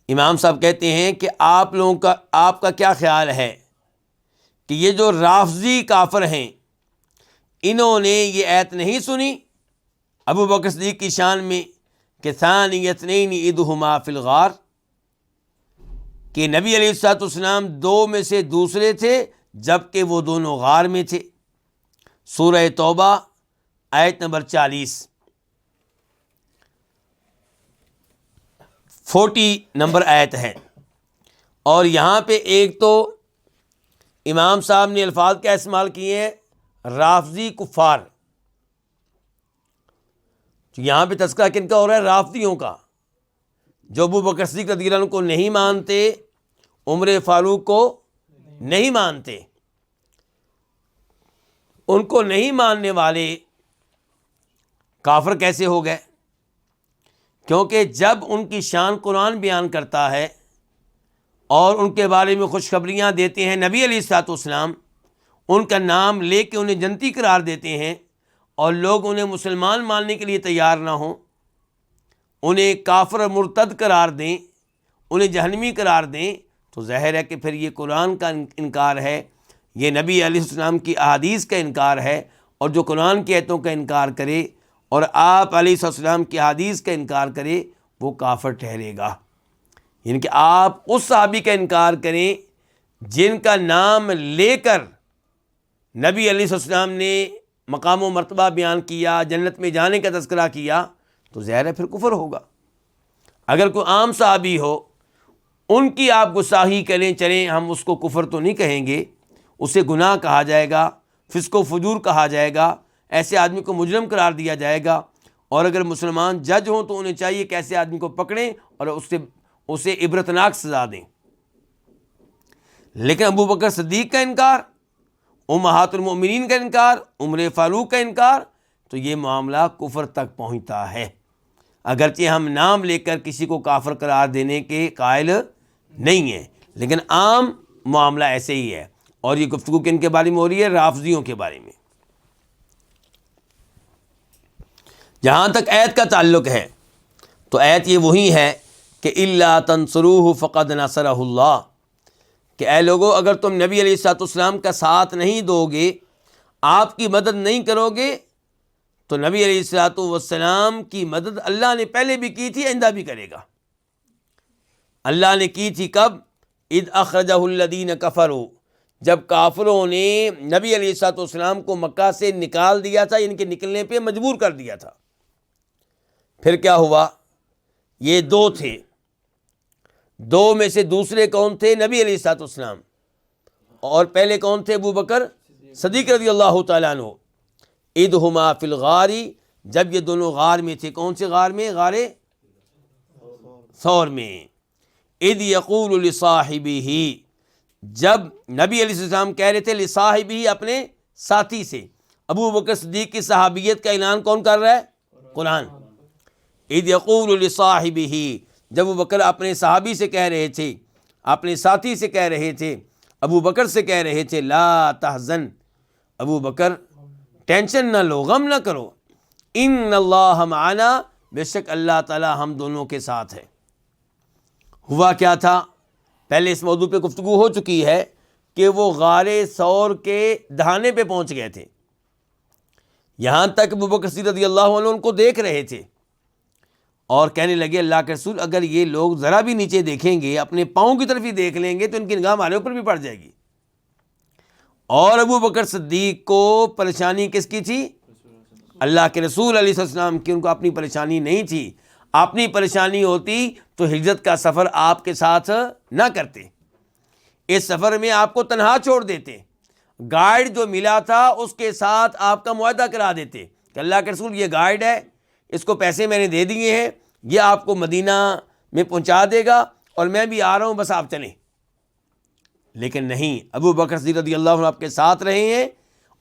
B: امام صاحب کہتے ہیں کہ آپ کا کیا خیال ہے کہ یہ جو رافضی کافر ہیں، انہوں نے یہ آیت نہیں سنی ابو بکر صدیق کی شان میں کہ ثانی اثنین اذ ہما فی الغار، کہ نبی علیہ الصلوۃ والسلام دو میں سے دوسرے تھے جب کہ وہ دونوں غار میں تھے. سورہ توبہ آیت نمبر 40 نمبر آیت ہے. اور یہاں پہ ایک تو امام صاحب نے الفاظ کیا استعمال کیے ہیں؟ رافضی کفار. یہاں پہ تذکرہ کن کا ہو رہا ہے؟ رافضیوں کا، جو ابو بکر صدیق رضی اللہ عنہ کو نہیں مانتے، عمر فاروق کو نہیں مانتے. ان کو نہیں ماننے والے کافر کیسے ہو گئے؟ کیونکہ جب ان کی شان قرآن بیان کرتا ہے اور ان کے بارے میں خوشخبریاں دیتے ہیں نبی علیہ الصلوۃ والسلام، ان کا نام لے کے انہیں جنتی قرار دیتے ہیں، اور لوگ انہیں مسلمان ماننے کے لیے تیار نہ ہوں، انہیں کافر اور مرتد قرار دیں، انہیں جہنمی قرار دیں، تو ظاہر ہے کہ پھر یہ قرآن کا انکار ہے، یہ نبی علیہ السلام کی احادیث کا انکار ہے. اور جو قرآن کی آیتوں کا انکار کرے اور آپ علیہ السلام کی احادیث کا انکار کرے، وہ کافر ٹھہرے گا. یعنی کہ آپ اس صحابی کا انکار کریں جن کا نام لے کر نبی علیہ السلام نے مقام و مرتبہ بیان کیا، جنت میں جانے کا تذکرہ کیا، تو ظاہر ہے پھر کفر ہوگا. اگر کوئی عام صحابی ہو، ان کی آپ گستاخی کریں، چلیں ہم اس کو کفر تو نہیں کہیں گے، اسے گناہ کہا جائے گا، فسق و فجور کہا جائے گا، ایسے آدمی کو مجرم قرار دیا جائے گا. اور اگر مسلمان جج ہوں تو انہیں چاہیے کہ ایسے آدمی کو پکڑیں اور اسے عبرتناک سزا دیں. لیکن ابو بکر صدیق کا انکار، امہات المؤمنین کا انکار، عمر فاروق کا انکار، تو یہ معاملہ کفر تک پہنچتا ہے. اگرچہ ہم نام لے کر کسی کو کافر قرار دینے کے قائل نہیں ہیں، لیکن عام معاملہ ایسے ہی ہے. اور یہ گفتگو کن کے بارے میں ہو رہی ہے؟ رافضیوں کے بارے میں. جہاں تک آیت کا تعلق ہے تو آیت یہ وہی ہے کہ الا تنصروہ فقد نصرہ اللہ، کہ اے لوگو اگر تم نبی علیہ الصلوۃ والسلام کا ساتھ نہیں دو گے، آپ کی مدد نہیں کرو گے، تو نبی علیہ الصلوۃ والسلام کی مدد اللہ نے پہلے بھی کی تھی، آئندہ بھی کرے گا. اللہ نے کی تھی کب؟ اذ اخرجہ الذین کفروا، جب کافروں نے نبی علیہ الصلوۃ والسلام کو مکہ سے نکال دیا تھا، ان کے نکلنے پہ مجبور کر دیا تھا، پھر کیا ہوا؟ یہ دو تھے، دو میں سے دوسرے کون تھے؟ نبی علیہ الصلوۃ والسلام، اور پہلے کون تھے؟ ابو بکر صدیق رضی اللہ تعالیٰ عنہ۔ اذ ہما فی الغار، جب یہ دونوں غار میں تھے۔ کون سے غار میں؟ غار ثور میں۔ اذ یقول لصاحبہ، جب نبی علیہ السلام کہہ رہے تھے لصاحبہ، اپنے ساتھی سے۔ ابو بکر صدیق کی صحابیت کا اعلان کون کر رہا ہے؟ قرآن۔ اذ یقول لصاحبہ، جب ابو بکر اپنے صحابی سے کہہ رہے تھے، اپنے ساتھی سے کہہ رہے تھے، ابو بکر سے کہہ رہے تھے، لا تحزن، ابو بکر ٹینشن نہ لو، غم نہ کرو، ان اللہ معنا، بے شک اللہ تعالی ہم دونوں کے ساتھ ہے۔ ہوا کیا تھا؟ پہلے اس موضوع پہ گفتگو ہو چکی ہے کہ وہ غار ثور کے دہانے پہ پہنچ گئے تھے، یہاں تک ابو بکر صدیق رضی اللہ عنہ ان کو دیکھ رہے تھے اور کہنے لگے اللہ کے رسول اگر یہ لوگ ذرا بھی نیچے دیکھیں گے، اپنے پاؤں کی طرف ہی دیکھ لیں گے تو ان کی نگاہ ہمارے اوپر بھی پڑ جائے گی۔ اور ابو بکر صدیق کو پریشانی کس کی تھی؟ اللہ کے رسول علیہ السلام کی، ان کو اپنی پریشانی نہیں تھی۔ اپنی پریشانی ہوتی تو ہجرت کا سفر آپ کے ساتھ نہ کرتے، اس سفر میں آپ کو تنہا چھوڑ دیتے، گائیڈ جو ملا تھا اس کے ساتھ آپ کا معاہدہ کرا دیتے کہ اللہ کے رسول یہ گائیڈ ہے، اس کو پیسے میں نے دے دیے ہیں، یہ آپ کو مدینہ میں پہنچا دے گا اور میں بھی آ رہا ہوں، بس آپ چلیں۔ لیکن نہیں، ابو بکر صدیق رضی اللہ عنہ آپ کے ساتھ رہے ہیں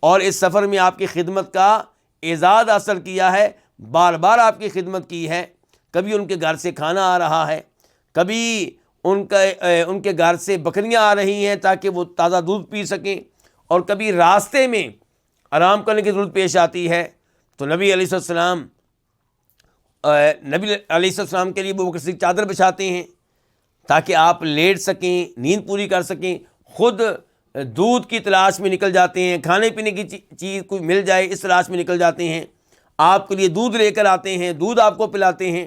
B: اور اس سفر میں آپ کی خدمت کا اعزاز حاصل کیا ہے، بار بار آپ کی خدمت کی ہے۔ کبھی ان کے گھر سے کھانا آ رہا ہے، کبھی ان کے گھر سے بکریاں آ رہی ہیں تاکہ وہ تازہ دودھ پی سکیں، اور کبھی راستے میں آرام کرنے کی ضرورت پیش آتی ہے تو نبی علیہ السلام کے لیے ابو بکر صدیق چادر بچھاتے ہیں تاکہ آپ لیٹ سکیں، نیند پوری کر سکیں، خود دودھ کی تلاش میں نکل جاتے ہیں، کھانے پینے کی چیز کوئی مل جائے اس تلاش میں نکل جاتے ہیں، آپ کے لیے دودھ لے کر آتے ہیں، دودھ آپ کو پلاتے ہیں۔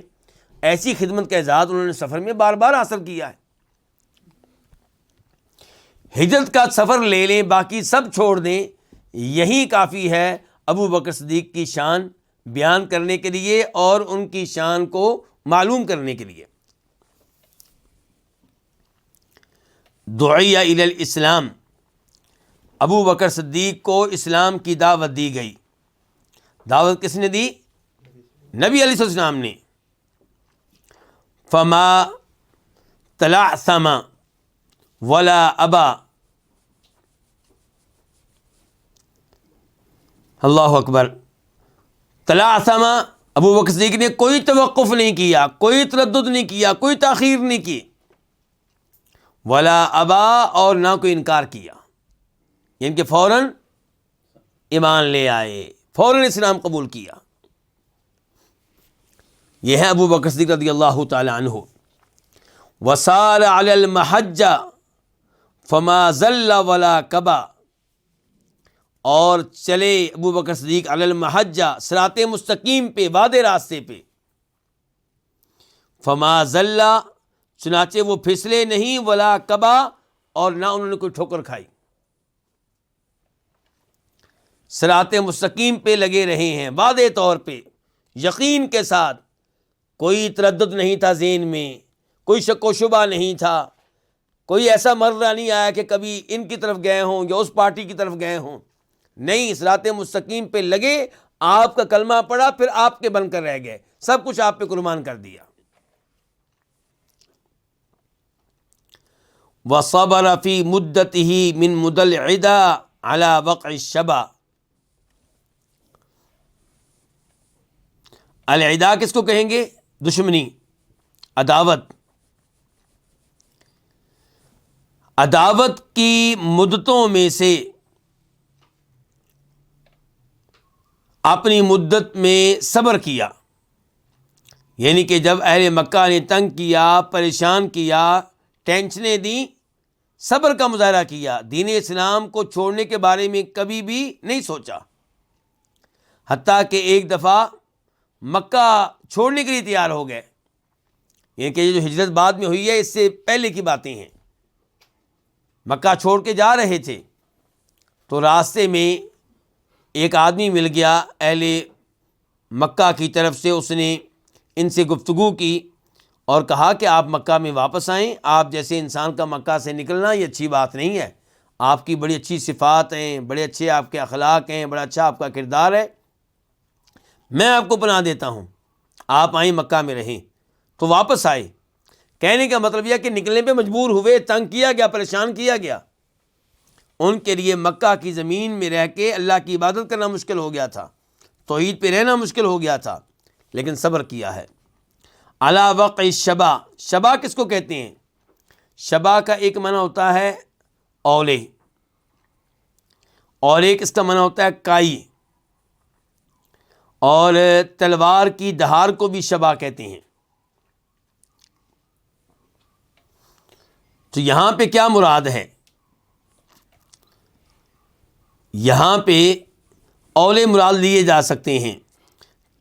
B: ایسی خدمت کا اعزاز انہوں نے سفر میں بار بار حاصل کیا ہے۔ ہجرت کا سفر لے لیں، باقی سب چھوڑ دیں، یہی کافی ہے ابو بکر صدیق کی شان بیان کرنے کے لیے اور ان کی شان کو معلوم کرنے کے لیے۔ دعی الی الاسلام، ابو بکر صدیق کو اسلام کی دعوت دی گئی۔ دعوت کس نے دی؟ نبی علیہ السلام نے۔ فما تلعثم ولا ابا، اللہ اکبر۔ تلعثم، ابو بکر صدیق نے کوئی توقف نہیں کیا، کوئی تردد نہیں کیا، کوئی تاخیر نہیں کی، ولا ابا، اور نہ کوئی انکار کیا، یعنی کہ فوراً ایمان لے آئے، فوراً اسلام قبول کیا۔ یہ ہے ابو بکر صدیق رضی اللہ تعالی عنہ۔ وسار علی المحجہ فما ضل ولا کبا، اور چلے ابو بکر صدیق علی المحجہ، صراط مستقیم پہ، وعدے راستے پہ، فما ضل، چنانچہ وہ پھسلے نہیں، ولا کبا، اور نہ انہوں نے کوئی ٹھوکر کھائی، صراط مستقیم پہ لگے رہے ہیں، واضح طور پہ، یقین کے ساتھ، کوئی تردد نہیں تھا ذہن میں، کوئی شک و شبہ نہیں تھا، کوئی ایسا مرہ نہیں آیا کہ کبھی ان کی طرف گئے ہوں یا اس پارٹی کی طرف گئے ہوں، نہیں، صراط مستقیم پہ لگے، آپ کا کلمہ پڑھا، پھر آپ کے بن کر رہ گئے، سب کچھ آپ پہ قربان کر دیا۔ وصبر فی مدتہ من مد العدا علی وقع الشبا، العدا کس کو کہیں گے؟ دشمنی، عداوت۔ عداوت کی مدتوں میں سے اپنی مدت میں صبر کیا، یعنی کہ جب اہل مکہ نے تنگ کیا، پریشان کیا، ٹینشنیں دیں، صبر کا مظاہرہ کیا، دین اسلام کو چھوڑنے کے بارے میں کبھی بھی نہیں سوچا، حتیٰ کہ ایک دفعہ مکہ چھوڑنے کے لیے تیار ہو گئے، یعنی کہ یہ جو ہجرت بعد میں ہوئی ہے اس سے پہلے کی باتیں ہیں۔ مکہ چھوڑ کے جا رہے تھے تو راستے میں ایک آدمی مل گیا اہل مکہ کی طرف سے. اس نے ان سے گفتگو کی اور کہا کہ آپ مکہ میں واپس آئیں. آپ جیسے انسان کا مکہ سے نکلنا یہ اچھی بات نہیں ہے. آپ کی بڑی اچھی صفات ہیں, بڑے اچھے آپ کے اخلاق ہیں, بڑا اچھا آپ کا کردار ہے, میں آپ کو پناہ دیتا ہوں, آپ آئیں مکہ میں رہیں. تو واپس آئے. کہنے کا مطلب یہ کہ نکلنے پہ مجبور ہوئے, تنگ کیا گیا, پریشان کیا گیا. ان کے لیے مکہ کی زمین میں رہ کے اللہ کی عبادت کرنا مشکل ہو گیا تھا, توحید پہ رہنا مشکل ہو گیا تھا, لیکن صبر کیا ہے. علی وقع شبا, شبا کس کو کہتے ہیں؟ شبا کا ایک معنی ہوتا ہے اولے, اور ایک اس کا معنی ہوتا ہے کائی, اور تلوار کی دھار کو بھی شبا کہتے ہیں. تو یہاں پہ کیا مراد ہے؟ یہاں پہ اولے مراد لیے جا سکتے ہیں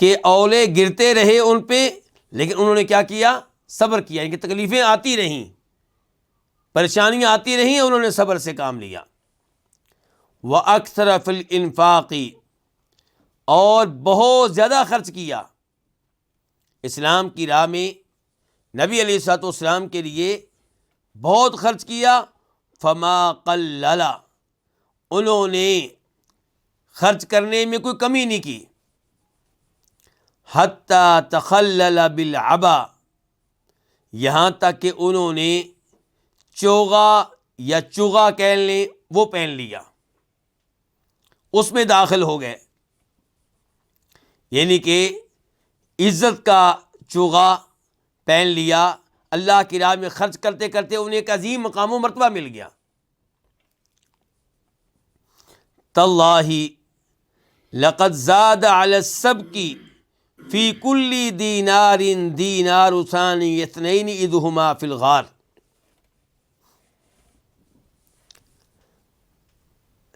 B: کہ اولے گرتے رہے ان پہ, لیکن انہوں نے کیا کیا؟ صبر کیا. ان کی تکلیفیں آتی رہیں, پریشانیاں آتی رہیں, انہوں نے صبر سے کام لیا. وَأَكْثَرَ فِي الْإِنفَاقِ, اور بہت زیادہ خرچ کیا اسلام کی راہ میں. نبی علیہ الصلوۃ والسلام کے لیے بہت خرچ کیا. فما قلل, انہوں نے خرچ کرنے میں کوئی کمی نہیں کی. حتی تخلل بالعبا, یہاں تک کہ انہوں نے چوغا یا چغا کہہ لیں وہ پہن لیا, اس میں داخل ہو گئے. یعنی کہ عزت کا چوغا پہن لیا. اللہ کی راہ میں خرچ کرتے کرتے انہیں ایک عظیم مقام و مرتبہ مل گیا. تاللہ لقد زاد علی السبق فی کل دینار دینار ثانی اثنین اذ ہما فی الغار.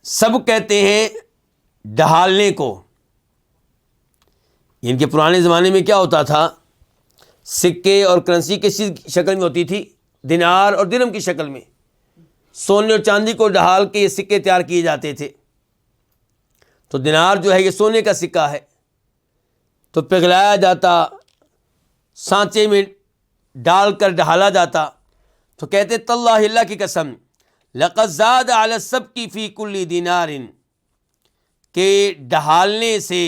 B: سب کہتے ہیں ڈھالنے کو. ان کے پرانے زمانے میں کیا ہوتا تھا؟ سکے اور کرنسی کسی شکل میں ہوتی تھی؟ دینار اور درہم کی شکل میں. سونے اور چاندی کو ڈھال کے یہ سکے تیار کیے جاتے تھے. تو دینار جو ہے یہ سونے کا سکہ ہے, تو پگھلایا جاتا, سانچے میں ڈال کر ڈھالا جاتا. تو کہتے تاللہ, اللہ کی قسم, لقد زاد علی السبق فی کل دینار, کہ ڈھالنے سے,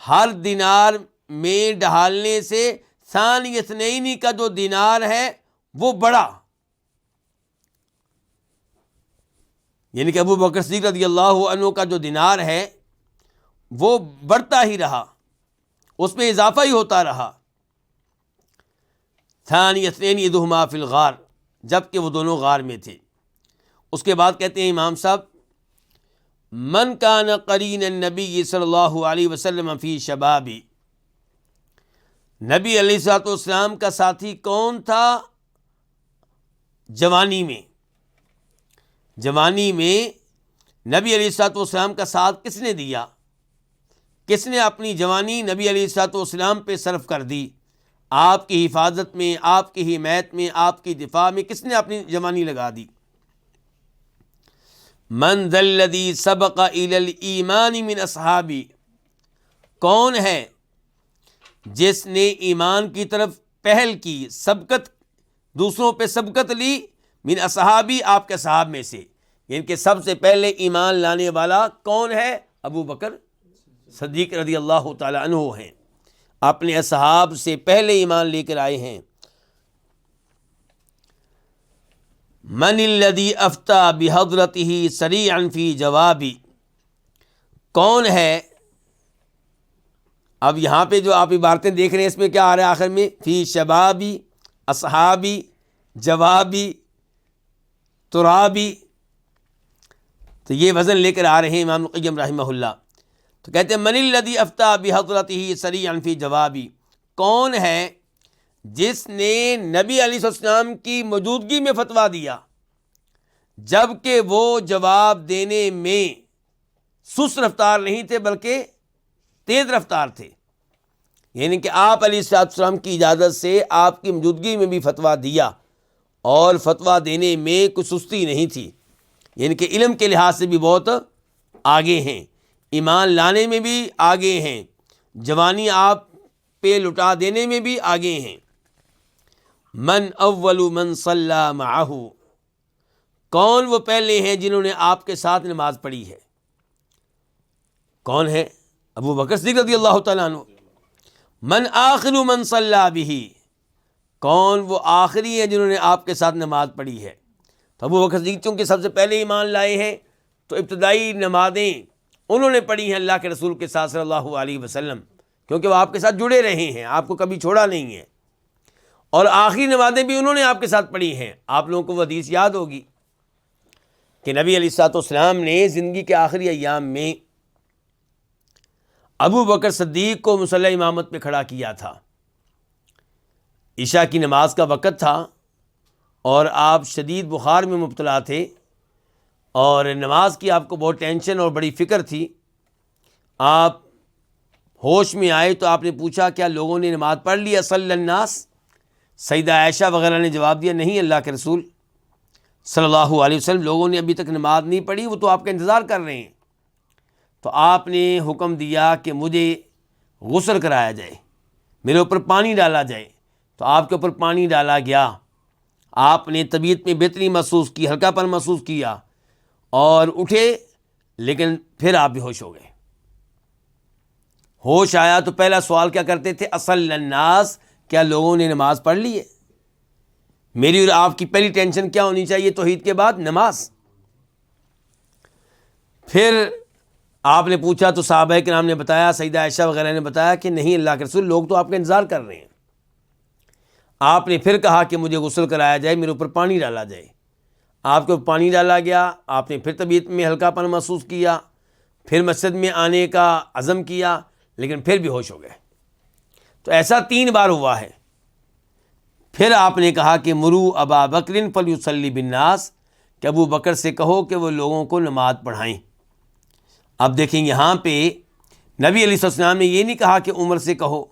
B: ہر دینار میں ڈھالنے سے ثانی اثنین کا جو دینار ہے وہ بڑا. یعنی کہ ابو بکر صدیق رضی اللہ عنہ کا جو دینار ہے وہ بڑھتا ہی رہا, اس میں اضافہ ہی ہوتا رہا. ثانی اثنین اذ ہما فی الغار, جب کہ وہ دونوں غار میں تھے. اس کے بعد کہتے ہیں امام صاحب, من کان قرین النبی صلی اللہ علیہ وسلم فی شبابی, نبی علیہ الصلوۃ والسلام کا ساتھی کون تھا جوانی میں؟ جوانی میں نبی علیہ الصلوۃ والسلام کا ساتھ کس نے دیا؟ کس نے اپنی جوانی نبی علیہ الصلوۃ والسلام پہ صرف کر دی؟ آپ کی حفاظت میں, آپ کی حمایت میں, آپ کی دفاع میں کس نے اپنی جوانی لگا دی؟ من ذا الذی سبق الی الایمان من اصحابی, کون ہے جس نے ایمان کی طرف پہل کی, سبقت, دوسروں پہ سبقت لی, من اصحابی, آپ کے صحاب میں سے. یعنی کہ سب سے پہلے ایمان لانے والا کون ہے؟ ابو بکر صدیق رضی اللہ تعالی عنہ ہیں. اپنے اصحاب سے پہلے ایمان لے کر آئے ہیں. من الذی افتا بحضرتہ سریعا فی جوابی, کون ہے؟ اب یہاں پہ جو آپ عبارتیں دیکھ رہے ہیں اس میں کیا آ رہا ہے آخر میں؟ فی شبابی, اصحابی, جوابی, ترابی. تو یہ وزن لے کر آ رہے ہیں امام القیم رحمہ اللہ. تو کہتے ہیں من الذی افتا بحضرتہ سریعا فی جوابی, کون ہے جس نے نبی علیہ السلام کی موجودگی میں فتویٰ دیا جب کہ وہ جواب دینے میں سست رفتار نہیں تھے بلکہ تیز رفتار تھے. یعنی کہ آپ علیہ السلام کی اجازت سے آپ کی موجودگی میں بھی فتویٰ دیا, اور فتویٰ دینے میں کوئی سستی نہیں تھی، یعنی کہ علم کے لحاظ سے بھی بہت آگے ہیں، ایمان لانے میں بھی آگے ہیں، جوانی آپ پہ لٹا دینے میں بھی آگے ہیں۔ من اول من صلی معہ، کون وہ پہلے ہیں جنہوں نے آپ کے ساتھ نماز پڑھی ہے؟ کون ہے؟ ابو بکر صدیق رضی اللہ تعالیٰ عنہ۔ من آخر من صلی بہ، کون وہ آخری ہیں جنہوں نے آپ کے ساتھ نماز پڑھی ہے؟ تو ابو بکر صدیق چونکہ سب سے پہلے ایمان لائے ہیں، تو ابتدائی نمازیں انہوں نے پڑھی ہیں اللہ کے رسول کے ساتھ صلی اللہ علیہ وسلم، کیونکہ وہ آپ کے ساتھ جڑے رہے ہیں، آپ کو کبھی چھوڑا نہیں ہے، اور آخری نمازیں بھی انہوں نے آپ کے ساتھ پڑھی ہیں۔ آپ لوگوں کو وہ حدیث یاد ہوگی کہ نبی علیہ الصلوۃ والسلام نے زندگی کے آخری ایام میں ابو بکر صدیق کو مصلی امامت پہ کھڑا کیا تھا۔ عشاء کی نماز کا وقت تھا اور آپ شدید بخار میں مبتلا تھے، اور نماز کی آپ کو بہت ٹینشن اور بڑی فکر تھی۔ آپ ہوش میں آئے تو آپ نے پوچھا کیا لوگوں نے نماز پڑھ لی؟ صلی الناس؟ سیدہ عائشہ وغیرہ نے جواب دیا نہیں اللہ کے رسول صلی اللہ علیہ وسلم، لوگوں نے ابھی تک نماز نہیں پڑھی، وہ تو آپ کا انتظار کر رہے ہیں۔ تو آپ نے حکم دیا کہ مجھے غسل کرایا جائے، میرے اوپر پانی ڈالا جائے۔ تو آپ کے اوپر پانی ڈالا گیا، آپ نے طبیعت میں بہتری محسوس کی، ہلکا پن محسوس کیا اور اٹھے، لیکن پھر آپ بے ہوش ہو گئے۔ ہوش آیا تو پہلا سوال کیا کرتے تھے؟ اصل الناس، کیا لوگوں نے نماز پڑھ لی ہے؟ میری اور آپ کی پہلی ٹینشن کیا ہونی چاہیے توحید کے بعد؟ نماز۔ پھر آپ نے پوچھا تو صحابہ کرام نے بتایا، سیدہ عائشہ وغیرہ نے بتایا کہ نہیں اللہ کے رسول، لوگ تو آپ کا انتظار کر رہے ہیں۔ آپ نے پھر کہا کہ مجھے غسل کرایا جائے، میرے اوپر پانی ڈالا جائے۔ آپ کے اوپر پانی ڈالا گیا، آپ نے پھر طبیعت میں ہلکا پن محسوس کیا، پھر مسجد میں آنے کا عزم کیا، لیکن پھر بھی ہوش ہو گئے۔ تو ایسا 3 بار ہوا ہے۔ پھر آپ نے کہا کہ مرو ابا بکر فلیصلی بالناس، کہ ابو بکر سے کہو کہ وہ لوگوں کو نماز پڑھائیں۔ اب دیکھیں یہاں پہ نبی علیہ السلام نے یہ نہیں کہا کہ عمر سے کہو،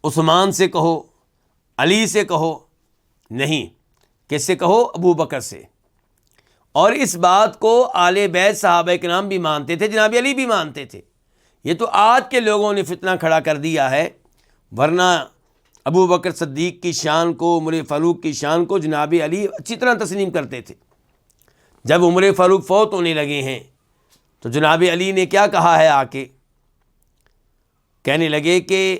B: عثمان سے کہو، علی سے کہو، نہیں، کس سے کہو؟ ابو بکر سے۔ اور اس بات کو آل بیت صحابہ کرام بھی مانتے تھے، جناب علی بھی مانتے تھے۔ یہ تو آج کے لوگوں نے فتنہ کھڑا کر دیا ہے، ورنہ ابو بکر صدیق کی شان کو، عمر فاروق کی شان کو جناب علی اچھی طرح تسلیم کرتے تھے۔ جب عمر فاروق فوت ہونے لگے ہیں تو جناب علی نے کیا کہا ہے؟ آ کے کہنے لگے کہ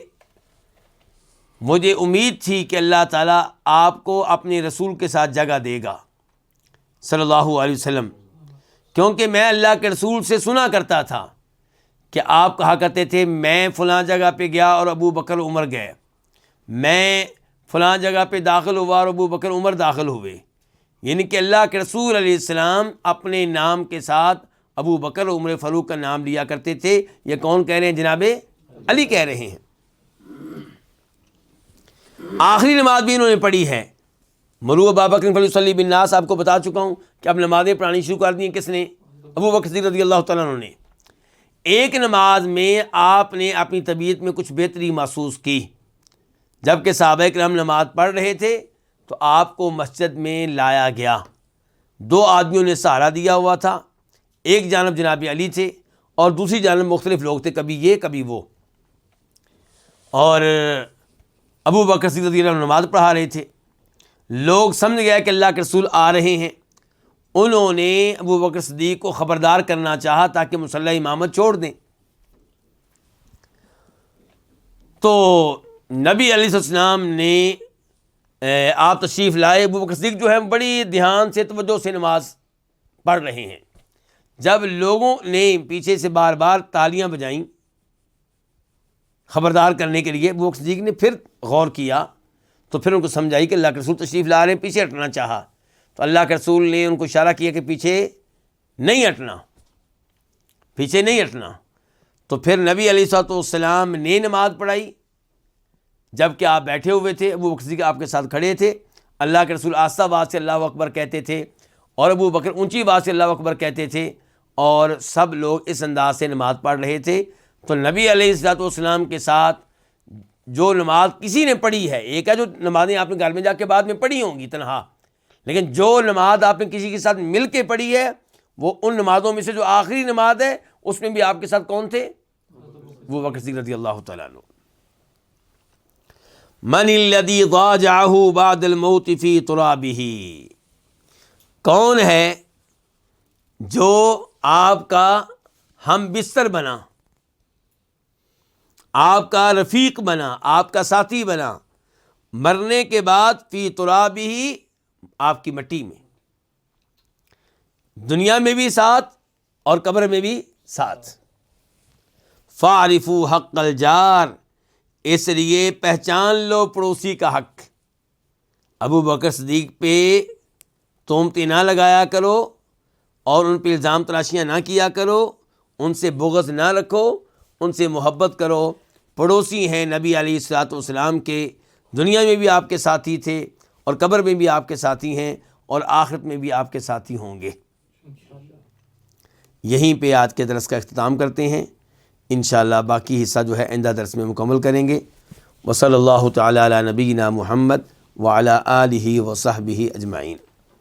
B: مجھے امید تھی کہ اللہ تعالیٰ آپ کو اپنے رسول کے ساتھ جگہ دے گا صلی اللہ علیہ وسلم، کیونکہ میں اللہ کے رسول سے سنا کرتا تھا کہ آپ کہا کرتے تھے میں فلاں جگہ پہ گیا اور ابو بکر عمر گئے، میں فلاں جگہ پہ داخل ہوا اور ابو بکر عمر داخل ہوئے، یعنی کہ اللہ کے رسول علیہ السلام اپنے نام کے ساتھ ابو بکر عمر فاروق کا نام لیا کرتے تھے۔ یہ کون کہہ رہے ہیں؟ جناب علی کہہ رہے ہیں۔ آخری نماز بھی انہوں نے پڑھی ہے، مرو ابا بکر فلیصلی بالناس۔ آپ کو بتا چکا ہوں کہ اب نمازیں پڑھانی شروع کر دی ہیں کس نے؟ ابو بکر صدیق رضی اللہ تعالیٰ عنہ نے۔ ایک نماز میں آپ نے اپنی طبیعت میں کچھ بہتری محسوس کی، جبکہ صحابہ کرام نماز پڑھ رہے تھے تو آپ کو مسجد میں لایا گیا۔ 2 آدمیوں نے سہارا دیا ہوا تھا، ایک جانب جناب علی تھے اور دوسری جانب مختلف لوگ تھے، کبھی یہ کبھی وہ، اور ابو بکر صدیق رضی اللہ عنہ نماز پڑھا رہے تھے۔ لوگ سمجھ گئے کہ اللہ کے رسول آ رہے ہیں، انہوں نے ابو بکر صدیق کو خبردار کرنا چاہا تاکہ مصلی امامت چھوڑ دیں۔ تو نبی علیہ السلام نے آپ تشریف لائے، ابو بکر صدیق جو ہے بڑی دھیان سے توجہ سے نماز پڑھ رہے ہیں۔ جب لوگوں نے پیچھے سے بار بار تالیاں بجائیں خبردار کرنے کے لیے، ابو بکر صدیق نے پھر غور کیا تو پھر ان کو سمجھائی کہ اللہ کے رسول تشریف لا رہے ہیں، پیچھے ہٹنا چاہا تو اللہ کے رسول نے ان کو اشارہ کیا کہ پیچھے نہیں ہٹنا، پیچھے نہیں ہٹنا۔ تو پھر نبی علیہ الصلوۃ والسلام نے نماز پڑھائی، جب کہ آپ بیٹھے ہوئے تھے، ابو بکر صدیق آپ کے ساتھ کھڑے تھے۔ اللہ کے رسول آہستہ آواز سے اللہ اکبر کہتے تھے اور ابو بکر اونچی آواز سے اللہ اکبر کہتے تھے، اور سب لوگ اس انداز سے نماز پڑھ رہے تھے۔ تو نبی علیہ الصلوۃ والسلام کے ساتھ جو نماز کسی نے پڑھی ہے، ایک ہے جو نمازیں آپ نے گھر میں جا کے بعد میں پڑھی ہوں گی تنہا، لیکن جو نماز آپ نے کسی کے ساتھ مل کے پڑھی ہے وہ ان نمازوں میں سے جو آخری نماز ہے اس میں بھی آپ کے ساتھ کون تھے؟ ابو بکر صدیق رضی اللہ تعالیٰ عنہ۔ من الذی ضاجعہ بعد الموت فی ترابہ، کون ہے جو آپ کا ہم بستر بنا، آپ کا رفیق بنا، آپ کا ساتھی بنا، مرنے کے بعد فی ترابہ، آپ کی مٹی میں، دنیا میں بھی ساتھ اور قبر میں بھی ساتھ۔ فاعرفوا حق الجار، اس لیے پہچان لو پڑوسی کا حق۔ ابو بکر صدیق پہ تہمتیں نہ لگایا کرو اور ان پہ الزام تراشیاں نہ کیا کرو، ان سے بغض نہ رکھو، ان سے محبت کرو۔ پڑوسی ہیں نبی علیہ الصلوۃ والسلام کے، دنیا میں بھی آپ کے ساتھی تھے اور قبر میں بھی آپ کے ساتھی ہیں اور آخرت میں بھی آپ کے ساتھی ہوں گے۔ یہیں پہ آج کے درس کا اختتام کرتے ہیں، انشاءاللہ باقی حصہ جو ہے آئندہ درس میں مکمل کریں گے۔ وصلی اللہ تعالی علی نبینا محمد وعلی آلہ وصحبہ اجمعین۔